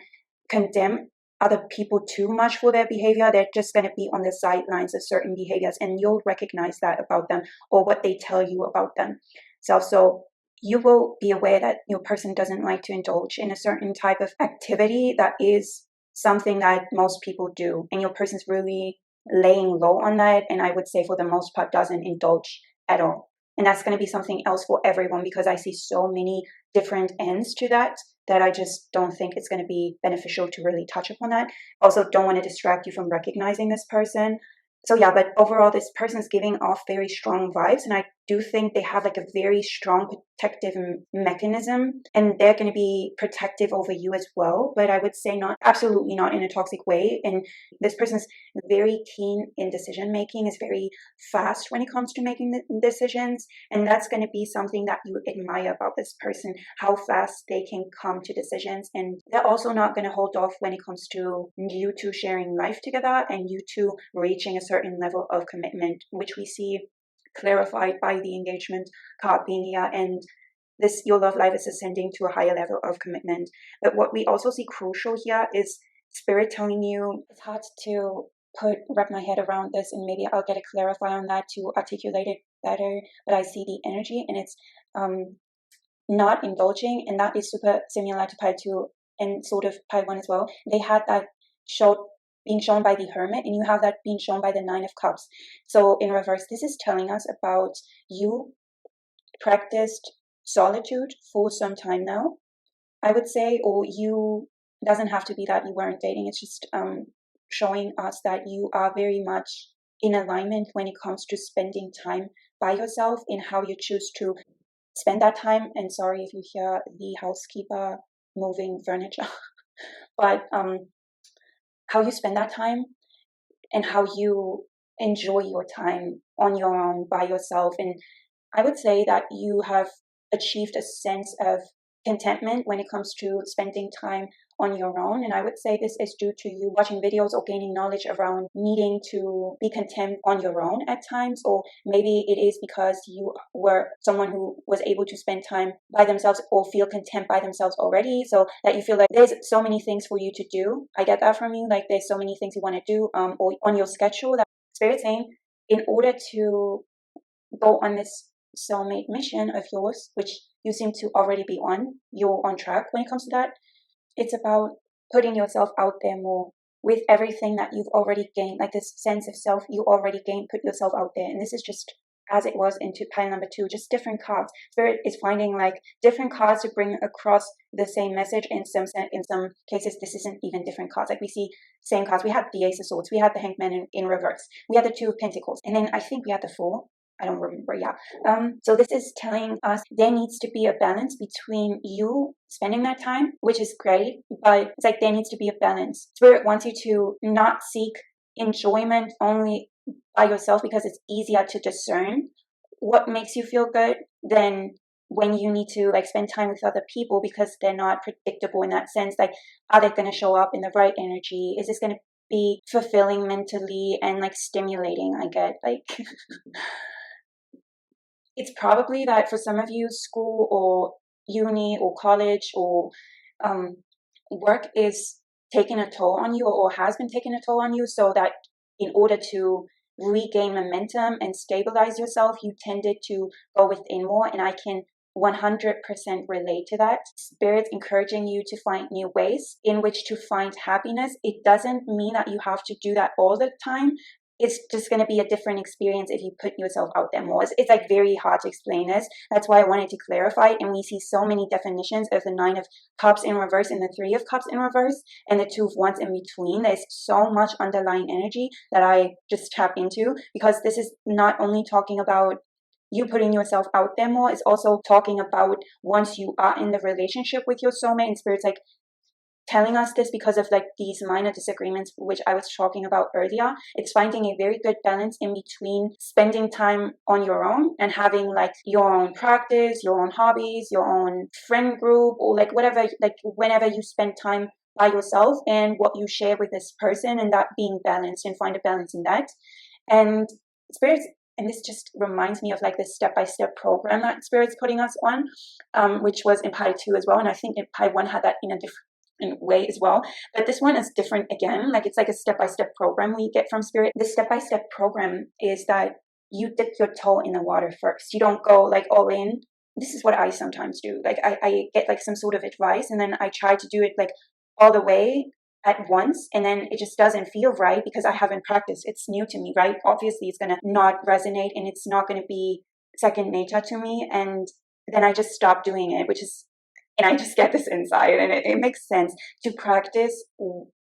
condemn other people too much for their behavior. They're just going to be on the sidelines of certain behaviors, and you'll recognize that about them, or what they tell you about themselves. So you will be aware that your person doesn't like to indulge in a certain type of activity that is something that most people do, and your person's really laying low on that, and I would say for the most part doesn't indulge at all. And that's going to be something else for everyone, because I see so many different ends to that I just don't think it's going to be beneficial to really touch upon that. Also, don't want to distract you from recognizing this person. So yeah, but overall, this person is giving off very strong vibes, and I do think they have like a very strong protective mechanism, and they're going to be protective over you as well. But I would say not, absolutely not in a toxic way. And this person's very keen in decision making, is very fast when it comes to making decisions, and that's going to be something that you admire about this person, how fast they can come to decisions. And they're also not going to hold off when it comes to you two sharing life together and you two reaching a certain level of commitment, which we see clarified by the engagement card being here. And this, your love life is ascending to a higher level of commitment. But what we also see crucial here is Spirit telling you, it's hard to wrap my head around this, and maybe I'll get a clarify on that to articulate it better. But I see the energy, and it's not indulging, and that is super similar to Pile 2 and sort of Pile 1 as well. They had that being shown by the Hermit, and you have that being shown by the Nine of Cups. So in reverse, this is telling us about you practiced solitude for some time now, I would say, or you, doesn't have to be that you weren't dating. It's just showing us that you are very much in alignment when it comes to spending time by yourself, in how you choose to spend that time. And sorry if you hear the housekeeper moving furniture, but how you spend that time and how you enjoy your time on your own by yourself. And I would say that you have achieved a sense of contentment when it comes to spending time on your own. And I would say this is due to you watching videos or gaining knowledge around needing to be content on your own at times, or maybe it is because you were someone who was able to spend time by themselves or feel content by themselves already, so that you feel like there's so many things for you to do. I get that from you, like there's so many things you want to do or on your schedule, that Spirit saying in order to go on this soulmate mission of yours, which you seem to already be on, you're on track when it comes to that. It's about putting yourself out there more with everything that you've already gained, like this sense of self you already gained, put yourself out there. And this is just as it was into Pile number 2, just different cards. Spirit is finding like different cards to bring across the same message. In some cases, this isn't even different cards. Like we see same cards. We had the Ace of Swords, we had the Hanged Man in reverse, we had the Two of Pentacles, and then I think we had the Four. I don't remember, yeah. So this is telling us there needs to be a balance between you spending that time, which is great, but it's like there needs to be a balance. Spirit wants you to not seek enjoyment only by yourself, because it's easier to discern what makes you feel good than when you need to like spend time with other people, because they're not predictable in that sense. Like, are they going to show up in the right energy? Is this going to be fulfilling mentally and like stimulating? I get like it's probably that for some of you, school or uni or college or work is taking a toll on you, or has been taking a toll on you, so that in order to regain momentum and stabilize yourself, you tended to go within more. And I can 100% relate to that. Spirit's encouraging you to find new ways in which to find happiness. It doesn't mean that you have to do that all the time. It's just going to be a different experience if you put yourself out there more. It's like very hard to explain this. That's why I wanted to clarify. And we see so many definitions of the 9 of Cups in reverse and the 3 of Cups in reverse and the 2 of Wands in between. There's so much underlying energy that I just tap into, because this is not only talking about you putting yourself out there more, it's also talking about once you are in the relationship with your soulmate. And Spirit's like telling us this because of like these minor disagreements which I was talking about earlier. It's finding a very good balance in between spending time on your own and having like your own practice, your own hobbies, your own friend group, or like whatever, like whenever you spend time by yourself, and what you share with this person, and that being balanced, and find a balance in that. And Spirit's, and this just reminds me of like this step-by-step program that Spirit's putting us on, which was in Pi 2 as well. And I think in Pi 1 had that in a different way as well. But this one is different again. Like it's like a step-by-step program we get from Spirit. The step-by-step program is that you dip your toe in the water first. You don't go like all in. This is what I sometimes do. Like I get like some sort of advice, and then I try to do it like all the way at once, and then it just doesn't feel right because I haven't practiced. It's new to me, right? Obviously it's going to not resonate, and it's not going to be second nature to me, and then I just stop doing it, and I just get this insight, and it makes sense to practice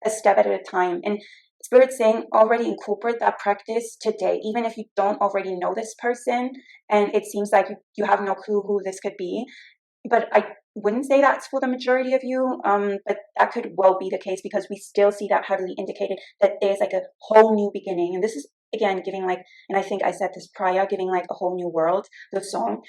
a step at a time. And Spirit's saying already incorporate that practice today, even if you don't already know this person and it seems like you have no clue who this could be. But I wouldn't say that's for the majority of you, but that could well be the case, because we still see that heavily indicated that there's like a whole new beginning. And this is, again, giving like, and I think I said this prior, giving like a whole new world, the song,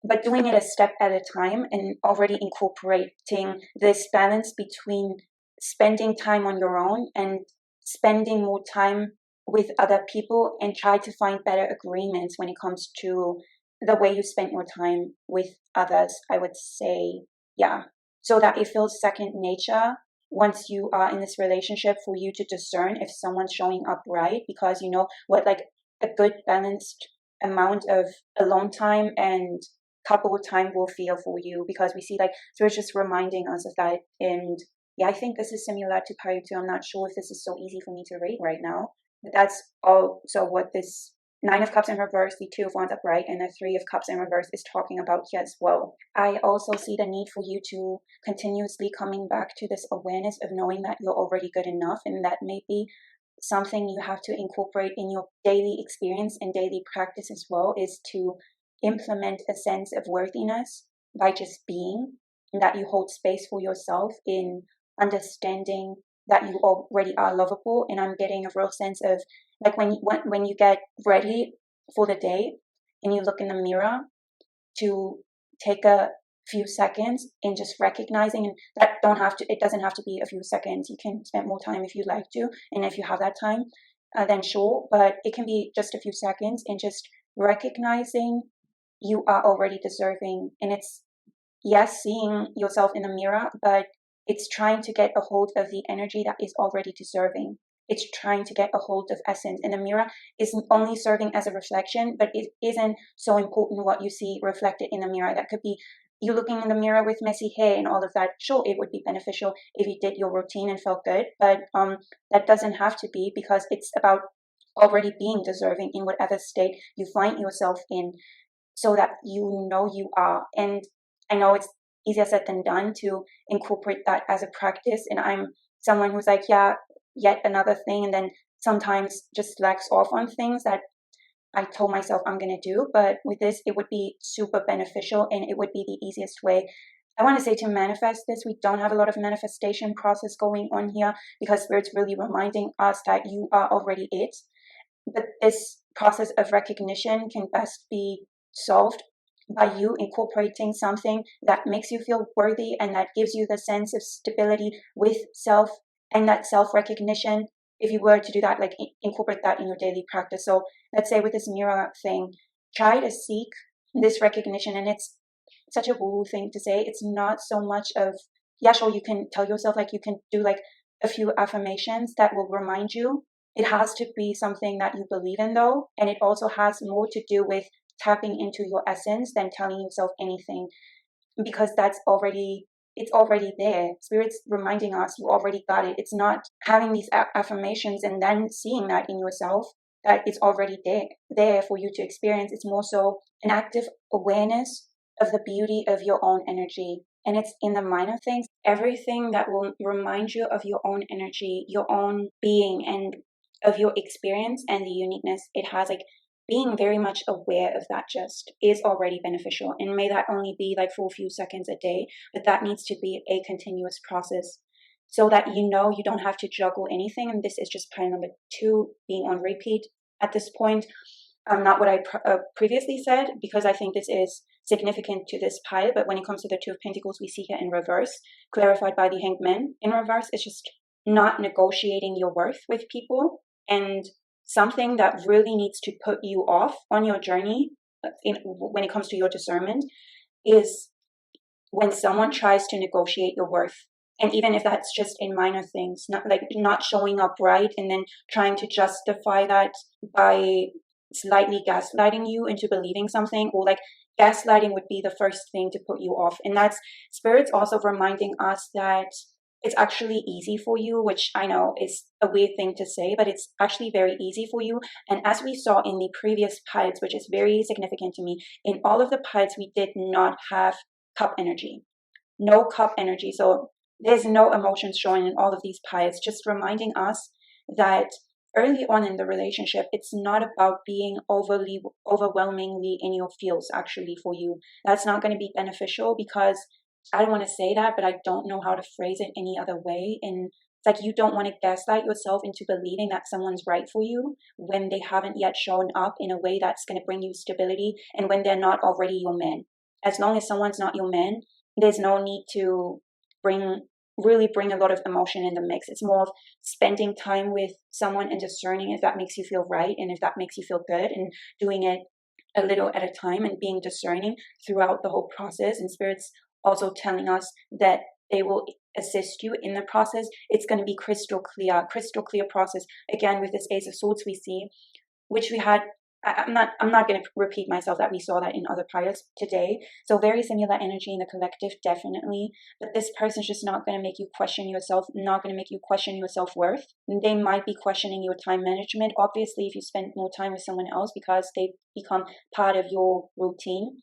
but doing it a step at a time, and already incorporating this balance between spending time on your own and spending more time with other people, and try to find better agreements when it comes to the way you spend your time with others, I would say. Yeah, so that it feels second nature once you are in this relationship, for you to discern if someone's showing up right, because you know what like a good balanced amount of alone time and couple time will feel for you, because we see like, so it's just reminding us of that. And yeah, I think this is similar to Pi 2. I'm not sure if this is so easy for me to read right now, but that's also what this 9 of Cups in reverse, the 2 of Wands upright, and the 3 of Cups in reverse is talking about here as well. I also see the need for you to continuously coming back to this awareness of knowing that you're already good enough, and that may be something you have to incorporate in your daily experience and daily practice as well, is to implement a sense of worthiness by just being, and that you hold space for yourself in understanding that you already are lovable. And I'm getting a real sense of like when you get ready for the day and you look in the mirror, to take a few seconds and just recognizing, and that it doesn't have to be a few seconds. You can spend more time if you like to, and if you have that time, then sure, but it can be just a few seconds, and just recognizing you are already deserving. And it's, yes, seeing yourself in the mirror, but it's trying to get a hold of the energy that is already deserving. It's trying to get a hold of essence. And the mirror is only serving as a reflection, but it isn't so important what you see reflected in the mirror. That could be you looking in the mirror with messy hair and all of that. Sure, it would be beneficial if you did your routine and felt good, but that doesn't have to be, because it's about already being deserving in whatever state you find yourself in, so that you know you are. And I know it's easier said than done to incorporate that as a practice. And I'm someone who's like, yeah, yet another thing, and then sometimes just slacks off on things that I told myself I'm going to do. But with this, it would be super beneficial, and it would be the easiest way. I want to say to manifest this, we don't have a lot of manifestation process going on here, because Spirit's really reminding us that you are already it. But this process of recognition can best be solved by you incorporating something that makes you feel worthy, and that gives you the sense of stability with self, and that self-recognition. If you were to do that, like incorporate that in your daily practice. So let's say with this mirror thing, try to seek this recognition. And it's such a woo thing to say. It's not so much of, yeah, sure, you can tell yourself, like, you can do like a few affirmations that will remind you. It has to be something that you believe in, though, and it also has more to do with tapping into your essence than telling yourself anything, because it's already there. Spirit's reminding us you already got it. It's not having these affirmations and then seeing that in yourself, that it's already there for you to experience. It's more so an active awareness of the beauty of your own energy. And it's in the minor things, everything that will remind you of your own energy, your own being, and of your experience and the uniqueness it has. Like, being very much aware of that just is already beneficial. And may that only be like for a few seconds a day, but that needs to be a continuous process so that you know you don't have to juggle anything. And this is just pile number 2 being on repeat at this point. Not what I previously said, because I think this is significant to this pile. But when it comes to the 2 of Pentacles, we see here in reverse, clarified by the Hanged Man in reverse, it's just not negotiating your worth with people. And something that really needs to put you off on your journey when it comes to your discernment is when someone tries to negotiate your worth. And even if that's just in minor things, not showing up right and then trying to justify that by slightly gaslighting you into believing something, or like gaslighting would be the first thing to put you off. And that's Spirit's also reminding us that it's actually easy for you, which I know is a weird thing to say, but it's actually very easy for you. And as we saw in the previous piles, which is very significant to me, in all of the piles, we did not have cup energy. No cup energy. So there's no emotions showing in all of these piles, just reminding us that early on in the relationship, it's not about being overwhelmingly in your feels actually for you. That's not going to be beneficial, because I don't want to say that, but I don't know how to phrase it any other way. And it's like, you don't want to gaslight yourself into believing that someone's right for you when they haven't yet shown up in a way that's going to bring you stability, and when they're not already your man. As long as someone's not your man, there's no need to really bring a lot of emotion in the mix. It's more of spending time with someone and discerning if that makes you feel right and if that makes you feel good, and doing it a little at a time and being discerning throughout the whole process. And Spirit's also telling us that they will assist you in the process. It's going to be crystal clear process. Again, with this Ace of Swords we see, which we had, I'm not going to repeat myself, that we saw that in other piles today. So very similar energy in the collective, definitely. But this person's just not going to make you question yourself, not going to make you question your self-worth. They might be questioning your time management, obviously, if you spend more time with someone else because they become part of your routine.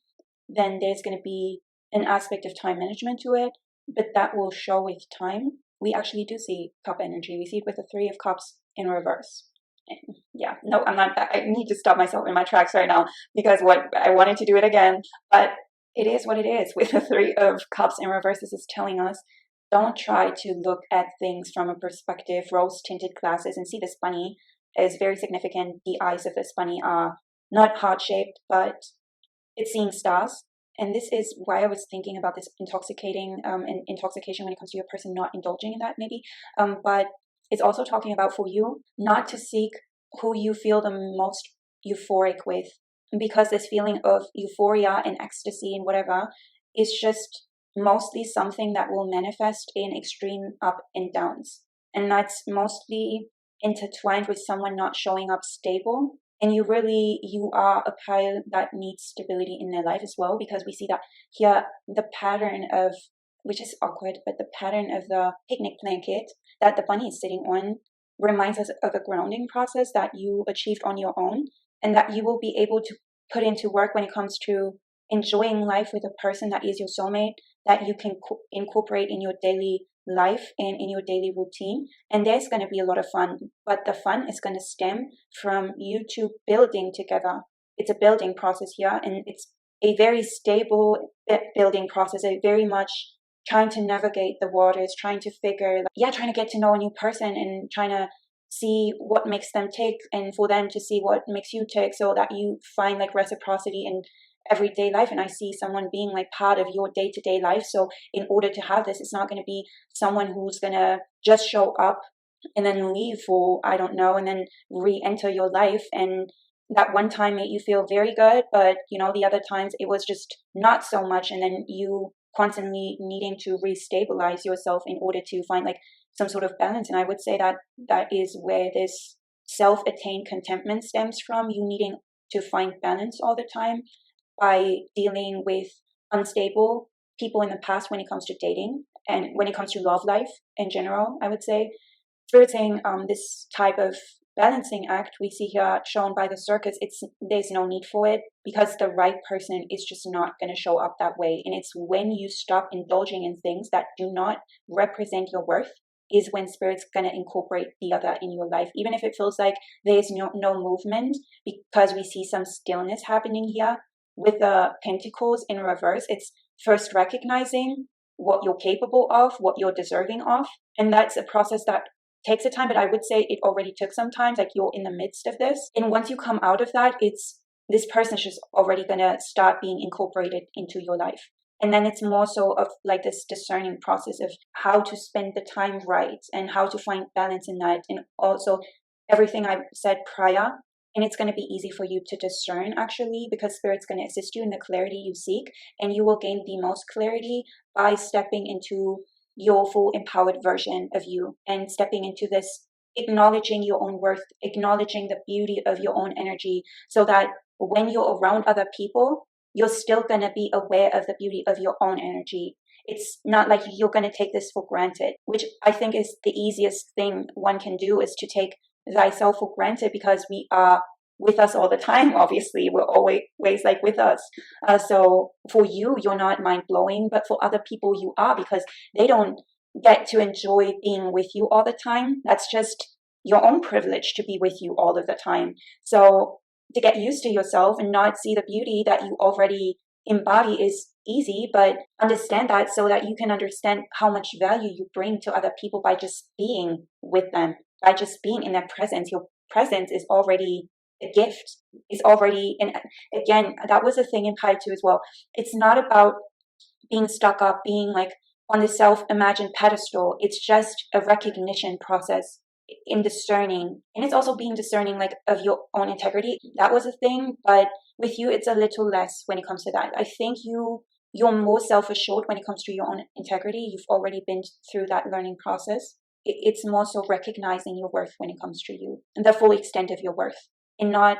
Then there's going to be an aspect of time management to it, but that will show with time. We actually do see cup energy. We see it with the 3 of Cups in reverse. And yeah, no, I'm not. I need to stop myself in my tracks right now, because what I wanted to do it again, but it is what it is. With the 3 of Cups in reverse, this is telling us, don't try to look at things from a perspective, rose-tinted glasses, and see this bunny is very significant. The eyes of this bunny are not heart-shaped, but it's seeing stars. And this is why I was thinking about this intoxication when it comes to your person not indulging in that, maybe. But it's also talking about, for you, not to seek who you feel the most euphoric with, because this feeling of euphoria and ecstasy and whatever is just mostly something that will manifest in extreme up and downs. And that's mostly intertwined with someone not showing up stable. And you are a pile that needs stability in their life as well, because we see that here, the pattern of, which is awkward, but the pattern of the picnic blanket that the bunny is sitting on reminds us of a grounding process that you achieved on your own, and that you will be able to put into work when it comes to enjoying life with a person that is your soulmate, that you can incorporate in your daily life and in your daily routine. And there's going to be a lot of fun, but the fun is going to stem from you two building together. It's a building process here, and it's a very stable building process, a very much trying to navigate the waters, trying to get to know a new person, and trying to see what makes them tick, and for them to see what makes you tick, so that you find like reciprocity in everyday life. And I see someone being like part of your day-to-day life. So in order to have this, it's not going to be someone who's going to just show up and then leave for, I don't know, and then re-enter your life and that one time made you feel very good, but the other times it was just not so much, and then you constantly needing to restabilize yourself in order to find like some sort of balance. And I would say that that is where this self-attained contentment stems from, you needing to find balance all the time by dealing with unstable people in the past when it comes to dating and when it comes to love life in general. I would say Spirit saying this type of balancing act we see here shown by the circus, there's no need for it, because the right person is just not going to show up that way. And it's when you stop indulging in things that do not represent your worth is when Spirit's going to incorporate the other in your life, even if it feels like there's no movement, because we see some stillness happening here with the pentacles in reverse. It's first recognizing what you're capable of, what you're deserving of, and that's a process that takes a time, but I would say it already took some time. Like, you're in the midst of this, and once you come out of that, this person is just already gonna start being incorporated into your life. And then it's more so of like this discerning process of how to spend the time right and how to find balance in that, and also everything I said prior. And it's going to be easy for you to discern, actually, because Spirit's going to assist you in the clarity you seek, and you will gain the most clarity by stepping into your full empowered version of you and stepping into this, acknowledging your own worth, acknowledging the beauty of your own energy, so that when you're around other people, you're still going to be aware of the beauty of your own energy. It's not like you're going to take this for granted, which I think is the easiest thing one can do, is to take thyself for granted, because we are with us all the time. Obviously, we're always like with us. So for you, you're not mind-blowing, but for other people you are, because they don't get to enjoy being with you all the time. That's just your own privilege to be with you all of the time. So to get used to yourself and not see the beauty that you already embody is easy, but understand that so that you can understand how much value you bring to other people by just being with them, by just being in their presence. Your presence is already a gift, is already, and again, that was a thing in Pi 2 as well. It's not about being stuck up, being like on the self-imagined pedestal. It's just a recognition process in discerning, and it's also being discerning like of your own integrity. That was a thing, but with you it's a little less when it comes to that. I think you're more self-assured when it comes to your own integrity. You've already been through that learning process. It's more so recognizing your worth when it comes to you and the full extent of your worth, and not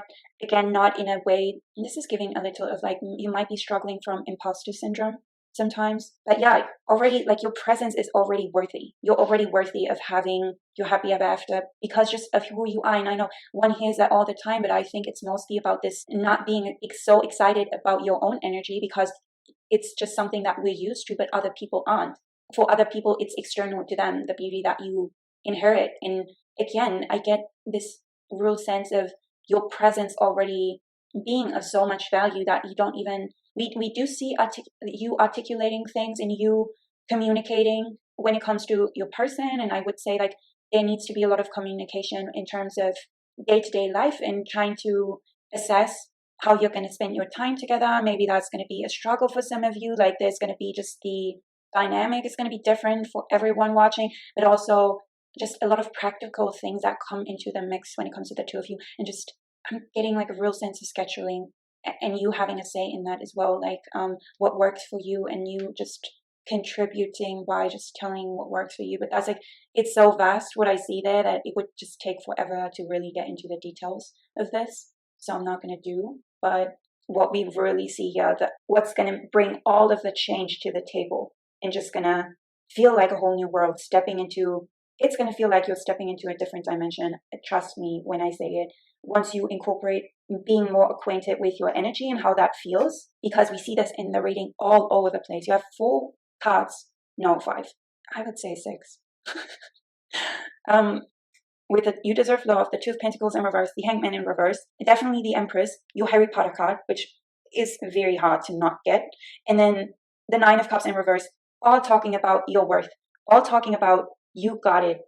in a way, this is giving a little of like, you might be struggling from imposter syndrome sometimes, but yeah, already like your presence is already worthy. You're already worthy of having your happy ever after, because just of who you are. And I know one hears that all the time, but I think it's mostly about this not being so excited about your own energy, because it's just something that we're used to, but other people aren't. For other people, it's external to them, the beauty that you inherit. And again, I get this real sense of your presence already being of so much value that you don't even, we do see you articulating things and you communicating when it comes to your person. And I would say like there needs to be a lot of communication in terms of day-to-day life and trying to assess how you're going to spend your time together. Maybe that's going to be a struggle for some of you. Like there's going to be just the dynamic is going to be different for everyone watching, but also just a lot of practical things that come into the mix when it comes to the two of you. And just I'm getting like a real sense of scheduling and you having a say in that as well, like what works for you, and you just contributing by just telling what works for you. But that's like, it's so vast what I see there that it would just take forever to really get into the details of this, so I'm not going to do. But what we really see here, that what's going to bring all of the change to the table and just going to feel like a whole new world, it's going to feel like you're stepping into a different dimension. Trust me when I say it. Once you incorporate being more acquainted with your energy and how that feels, because we see this in the reading all over the place. You have 4 cards, no 5, I would say 6. With the You Deserve Love, the Two of Pentacles in reverse, the Hangman in reverse, definitely the Empress, your Harry Potter card, which is very hard to not get, and then the Nine of Cups in reverse, all talking about your worth, all talking about you got it,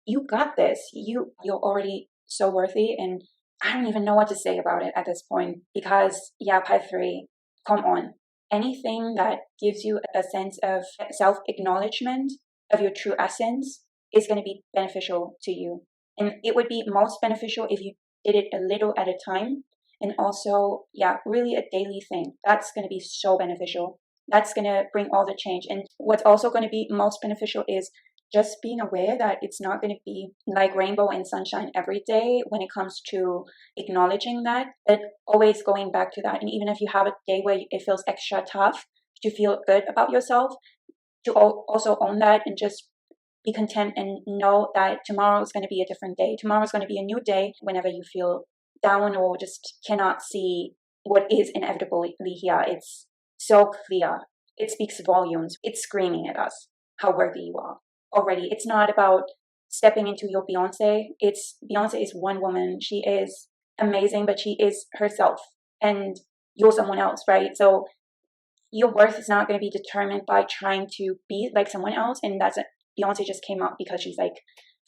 you got this, you're already so worthy. And I don't even know what to say about it at this point, because yeah, Pi 3, come on. Anything that gives you a sense of self-acknowledgement of your true essence is going to be beneficial to you. And it would be most beneficial if you did it a little at a time And also, yeah, really a daily thing. That's going to be so beneficial. That's going to bring all the change. And what's also going to be most beneficial is just being aware that it's not going to be like rainbow and sunshine every day when it comes to acknowledging that, but always going back to that. And even if you have a day where it feels extra tough, to feel good about yourself, to also own that and just be content and know that tomorrow is going to be a different day. Tomorrow is going to be a new day. Whenever you feel down or just cannot see what is inevitably here, it's so clear. It speaks volumes. It's screaming at us how worthy you are already. It's not about stepping into your Beyonce. Beyonce is one woman. She is amazing, but she is herself, and you're someone else, right? So your worth is not going to be determined by trying to be like someone else. And Beyonce just came up because she's like,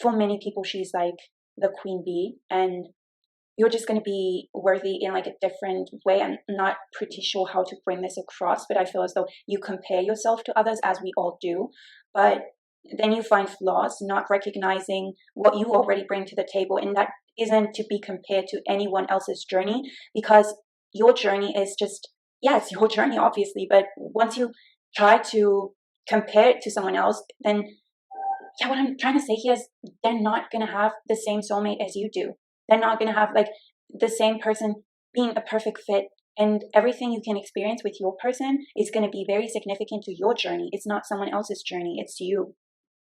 for many people, she's like the queen bee, and you're just going to be worthy in like a different way. I'm not pretty sure how to bring this across, but I feel as though you compare yourself to others, as we all do, but then you find flaws, not recognizing what you already bring to the table. And that isn't to be compared to anyone else's journey, because your journey is just, yeah, it's your journey, obviously. But once you try to compare it to someone else, then, yeah, what I'm trying to say here is they're not going to have the same soulmate as you do. They're not going to have like the same person being a perfect fit. And everything you can experience with your person is going to be very significant to your journey. It's not someone else's journey, it's you.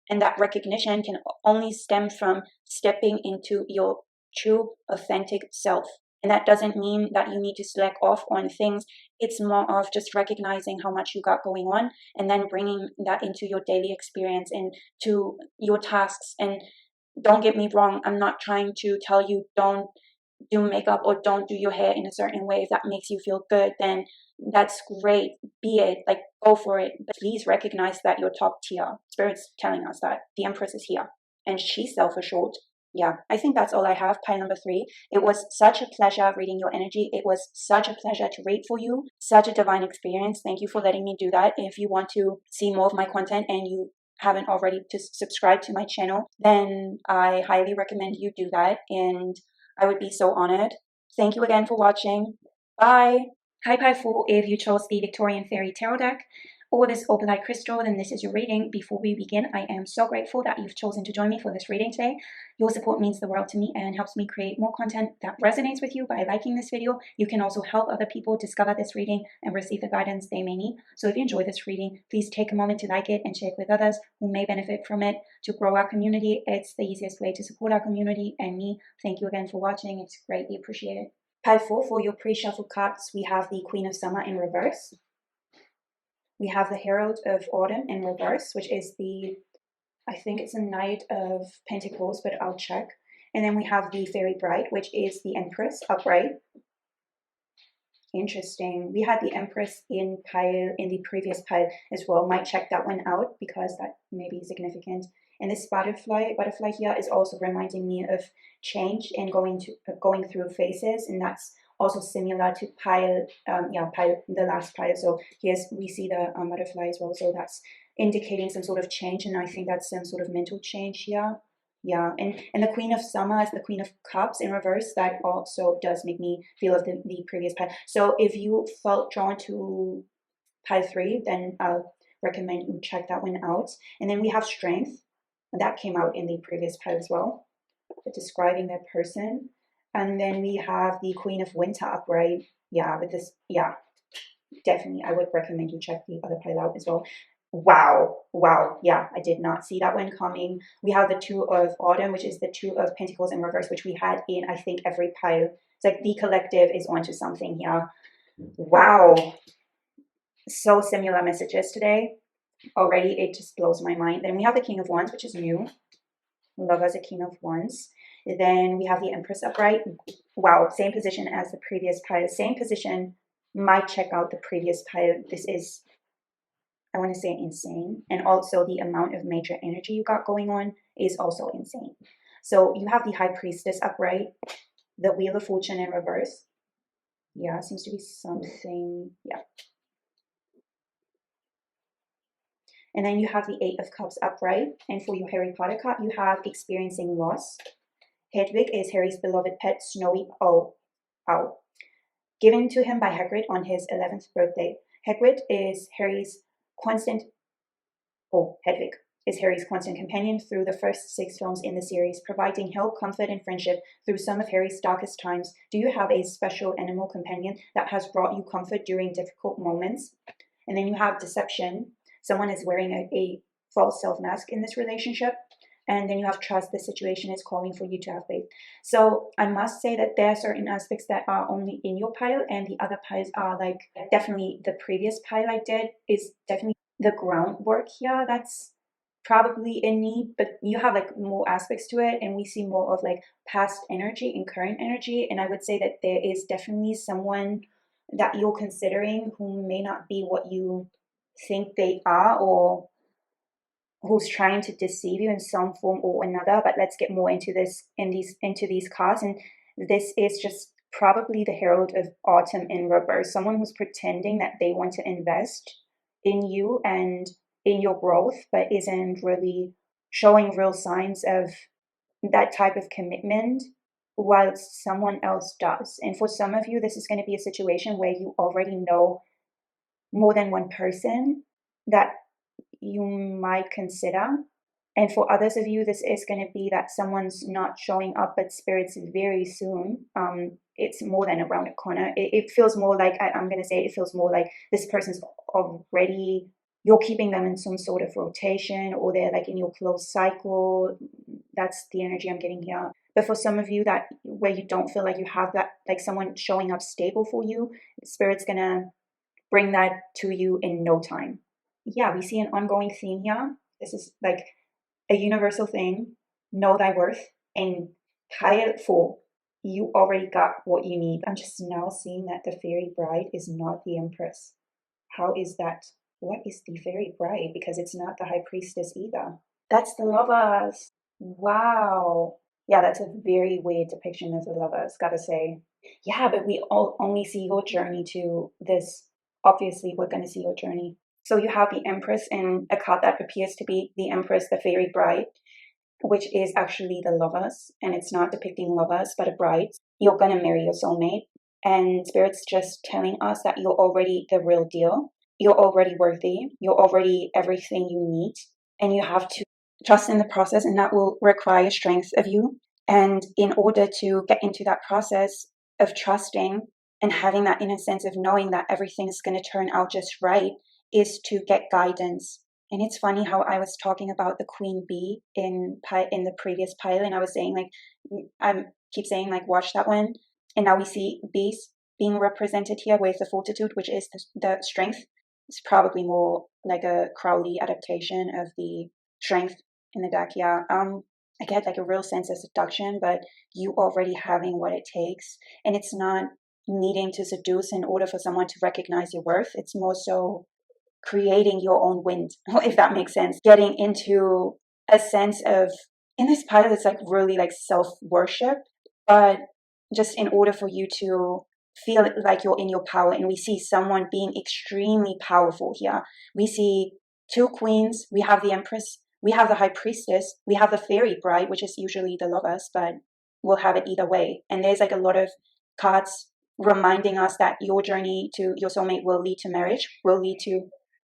And that recognition can only stem from stepping into your true, authentic self. And that doesn't mean that you need to slack off on things. It's more of just recognizing how much you got going on and then bringing that into your daily experience and to your tasks. And don't get me wrong, I'm not trying to tell you don't do makeup or don't do your hair in a certain way. If that makes you feel good, then that's great. Be it, like, go for it. But please recognize that you're top tier. Spirit's telling us that the Empress is here and she's self-assured. Yeah, I think that's all I have. Pile number 3. It was such a pleasure reading your energy. It was such a pleasure to read for you. Such a divine experience. Thank you for letting me do that. If you want to see more of my content and you haven't already to subscribe to my channel, then I highly recommend you do that. And I would be so honored. Thank you again for watching. Bye. Hi, Pile 4. If you chose the Victorian Fairy Tarot deck or this opalite crystal, then this is your reading. Before we begin, I am so grateful that you've chosen to join me for this reading today. Your support means the world to me and helps me create more content that resonates with you. By liking this video, you can also help other people discover this reading and receive the guidance they may need. So if you enjoy this reading, please take a moment to like it and share it with others who may benefit from it. To grow our community, it's the easiest way to support our community and me. Thank you again for watching. It's greatly appreciated. Pile 4, for your pre-shuffle cards, we have the Queen of Summer in reverse. We have the Herald of Autumn in reverse, which is I think it's a Knight of Pentacles, but I'll check. And then we have the Fairy Bride, which is the Empress upright. Interesting. We had the Empress in the previous pile as well. Might check that one out because that may be significant. And this butterfly here is also reminding me of change and going through phases, and that's also similar to the last pile. So we see the butterfly as well. So that's indicating some sort of change, and I think that's some sort of mental change here. Yeah, and the Queen of Summer is the Queen of Cups in reverse. That also does make me feel of the previous pile. So if you felt drawn to pile 3, then I'll recommend you check that one out. And then we have Strength. That came out in the previous pile as well, describing their person. And then we have the Queen of Winter upright. Yeah, with this, yeah, definitely I would recommend you check the other pile out as well. Wow, yeah, I did not see that one coming. We have the Two of Autumn, which is the Two of Pentacles in reverse, which we had in, I think, every pile. It's like the collective is onto something here. Wow, so similar messages today. Already, it just blows my mind. Then we have the King of Wands, which is new. Love as a King of Wands. Then we have the Empress upright. Wow, same position as the previous pile. Same position. Might check out the previous pile. This is, I want to say, insane. And also the amount of major energy you got going on is also insane. So you have the High Priestess upright. The Wheel of Fortune in reverse. Yeah, seems to be something. Yeah. And then you have the Eight of Cups upright. And for your Harry Potter card, you have Experiencing Loss. Hedwig is Harry's beloved pet, Snowy. Oh. given to him by Hagrid on his 11th birthday. Hagrid is Harry's constant, Hedwig is Harry's constant companion through the first 6 films in the series, providing help, comfort, and friendship through some of Harry's darkest times. Do you have a special animal companion that has brought you comfort during difficult moments? And then you have deception. Someone is wearing a false self-mask in this relationship. And then you have trust. The situation is calling for you to have faith. So I must say that there are certain aspects that are only in your pile, and the other piles are like, definitely the previous pile I did is definitely the groundwork here that's probably in need, but you have like more aspects to it, and we see more of like past energy and current energy. And I would say that there is definitely someone that you're considering who may not be what you think they are, or who's trying to deceive you in some form or another. But let's get more into this into these cards. And this is just probably the Herald of Autumn in reverse. Someone who's pretending that they want to invest in you and in your growth, but isn't really showing real signs of that type of commitment, whilst someone else does. And for some of you, this is going to be a situation where you already know more than one person that you might consider. And for others of you, this is going to be that someone's not showing up, but spirits very soon. It's more than around the corner. It feels more like, I'm going to say, it feels more like this person's already, you're keeping them in some sort of rotation, or they're like in your close cycle. That's the energy I'm getting here. But for some of you that where you don't feel like you have that, like someone showing up stable for you, Spirit's going to bring that to you in no time. Yeah, we see an ongoing theme here. This is like a universal thing. Know thy worth. And pile 4, you already got what you need. I'm just now seeing that the fairy bride is not the empress. How is that? What is the fairy bride? Because it's not the high priestess either. That's the lovers. Wow. Yeah, that's a very weird depiction of the lovers, gotta say. Yeah, but we all only see your journey to this. Obviously, we're going to see your journey. So you have the Empress in a card that appears to be the Empress, the fairy bride, which is actually the lovers, and it's not depicting lovers, but a bride. You're going to marry your soulmate, and Spirit's just telling us that you're already the real deal. You're already worthy. You're already everything you need, and you have to trust in the process, and that will require strength of you. And in order to get into that process of trusting and having that inner sense of knowing that everything is going to turn out just right, is to get guidance. And it's funny how I was talking about the queen bee in the previous pile, and I was saying like, I keep saying like, watch that one. And now we see bees being represented here with the fortitude, which is the strength. It's probably more like a Crowley adaptation of the strength in the deck. Yeah. I get like a real sense of seduction, but you already having what it takes. And it's not needing to seduce in order for someone to recognize your worth. It's more so creating your own wind, if that makes sense. Getting into a sense of, in this part, it's like really like self-worship, but just in order for you to feel like you're in your power. And we see someone being extremely powerful here. We see 2 queens, we have the Empress, we have the High Priestess, we have the Fairy Bride, which is usually the lovers, but we'll have it either way. And there's like a lot of cards reminding us that your journey to your soulmate will lead to marriage, will lead to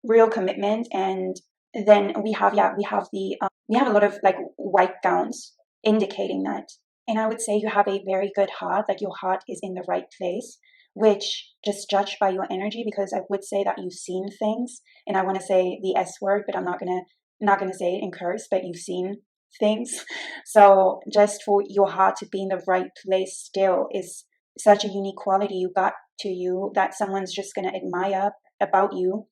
real commitment. And then we have we have a lot of like white gowns indicating that. And I would say you have a very good heart, like your heart is in the right place, which just judged by your energy, because I would say that you've seen things, and I want to say the S word, but I'm not gonna say it in curse, but you've seen things. So just for your heart to be in the right place still is such a unique quality you got to you that someone's just gonna admire about you.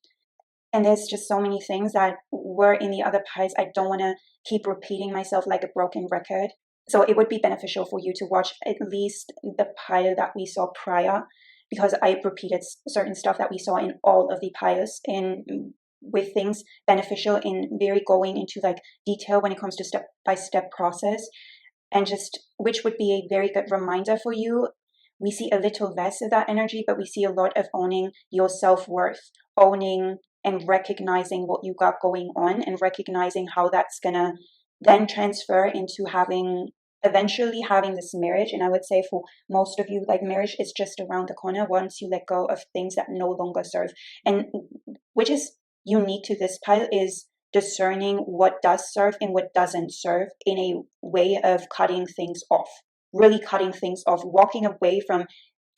And there's just so many things that were in the other pies. I don't want to keep repeating myself like a broken record. So it would be beneficial for you to watch at least the pile that we saw prior, because I repeated certain stuff that we saw in all of the piles, and with things beneficial in very going into like detail when it comes to step-by-step process, and just which would be a very good reminder for you. We see a little less of that energy, but we see a lot of owning your self-worth, owning and recognizing what you got going on, and recognizing how that's gonna then transfer into having eventually having this marriage. And I would say for most of you, like, marriage is just around the corner once you let go of things that no longer serve. And which is unique to this pile is discerning what does serve and what doesn't serve in a way of cutting things off, really cutting things off, walking away from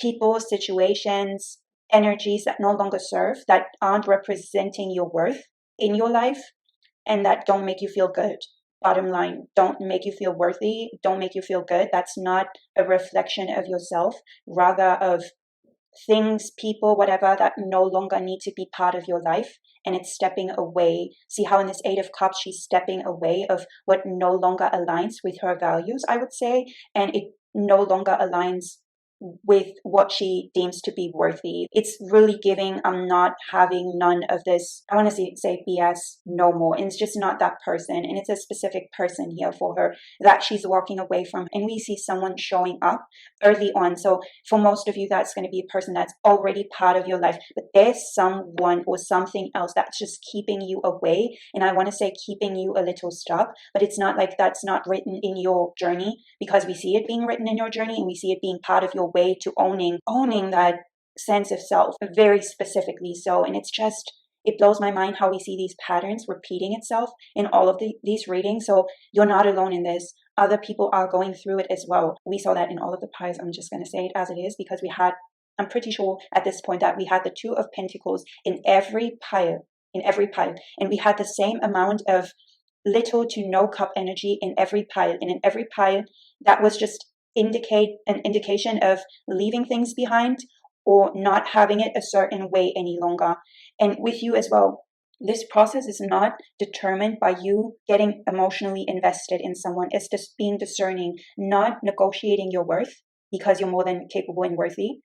people, situations, energies that no longer serve, that aren't representing your worth in your life, and that don't make you feel good. Bottom line, don't make you feel worthy, don't make you feel good. That's not a reflection of yourself, rather of things, people, whatever, that no longer need to be part of your life. And it's stepping away. See how in this Eight of Cups, she's stepping away of what no longer aligns with her values, I would say. And it no longer aligns with what she deems to be worthy. It's really giving, I'm not having none of this, I want to say BS no more. And it's just not that person. And it's a specific person here for her that she's walking away from. And we see someone showing up early on. So for most of you, that's going to be a person that's already part of your life. But there's someone or something else that's just keeping you away. And I want to say keeping you a little stuck. But it's not like that's not written in your journey, because we see it being written in your journey and we see it being part of your way to owning that sense of self, very specifically so. And it's just, it blows my mind how we see these patterns repeating itself in all of these readings. So you're not alone in this. Other people are going through it as well. We saw that in all of the piles. I'm just going to say it as it is, because I'm pretty sure at this point that we had the Two of Pentacles in every pile, and we had the same amount of little to no cup energy in every pile. And in every pile, that was just an indication of leaving things behind or not having it a certain way any longer. And with you as well, this process is not determined by you getting emotionally invested in someone. It's just being discerning, not negotiating your worth because you're more than capable and worthy,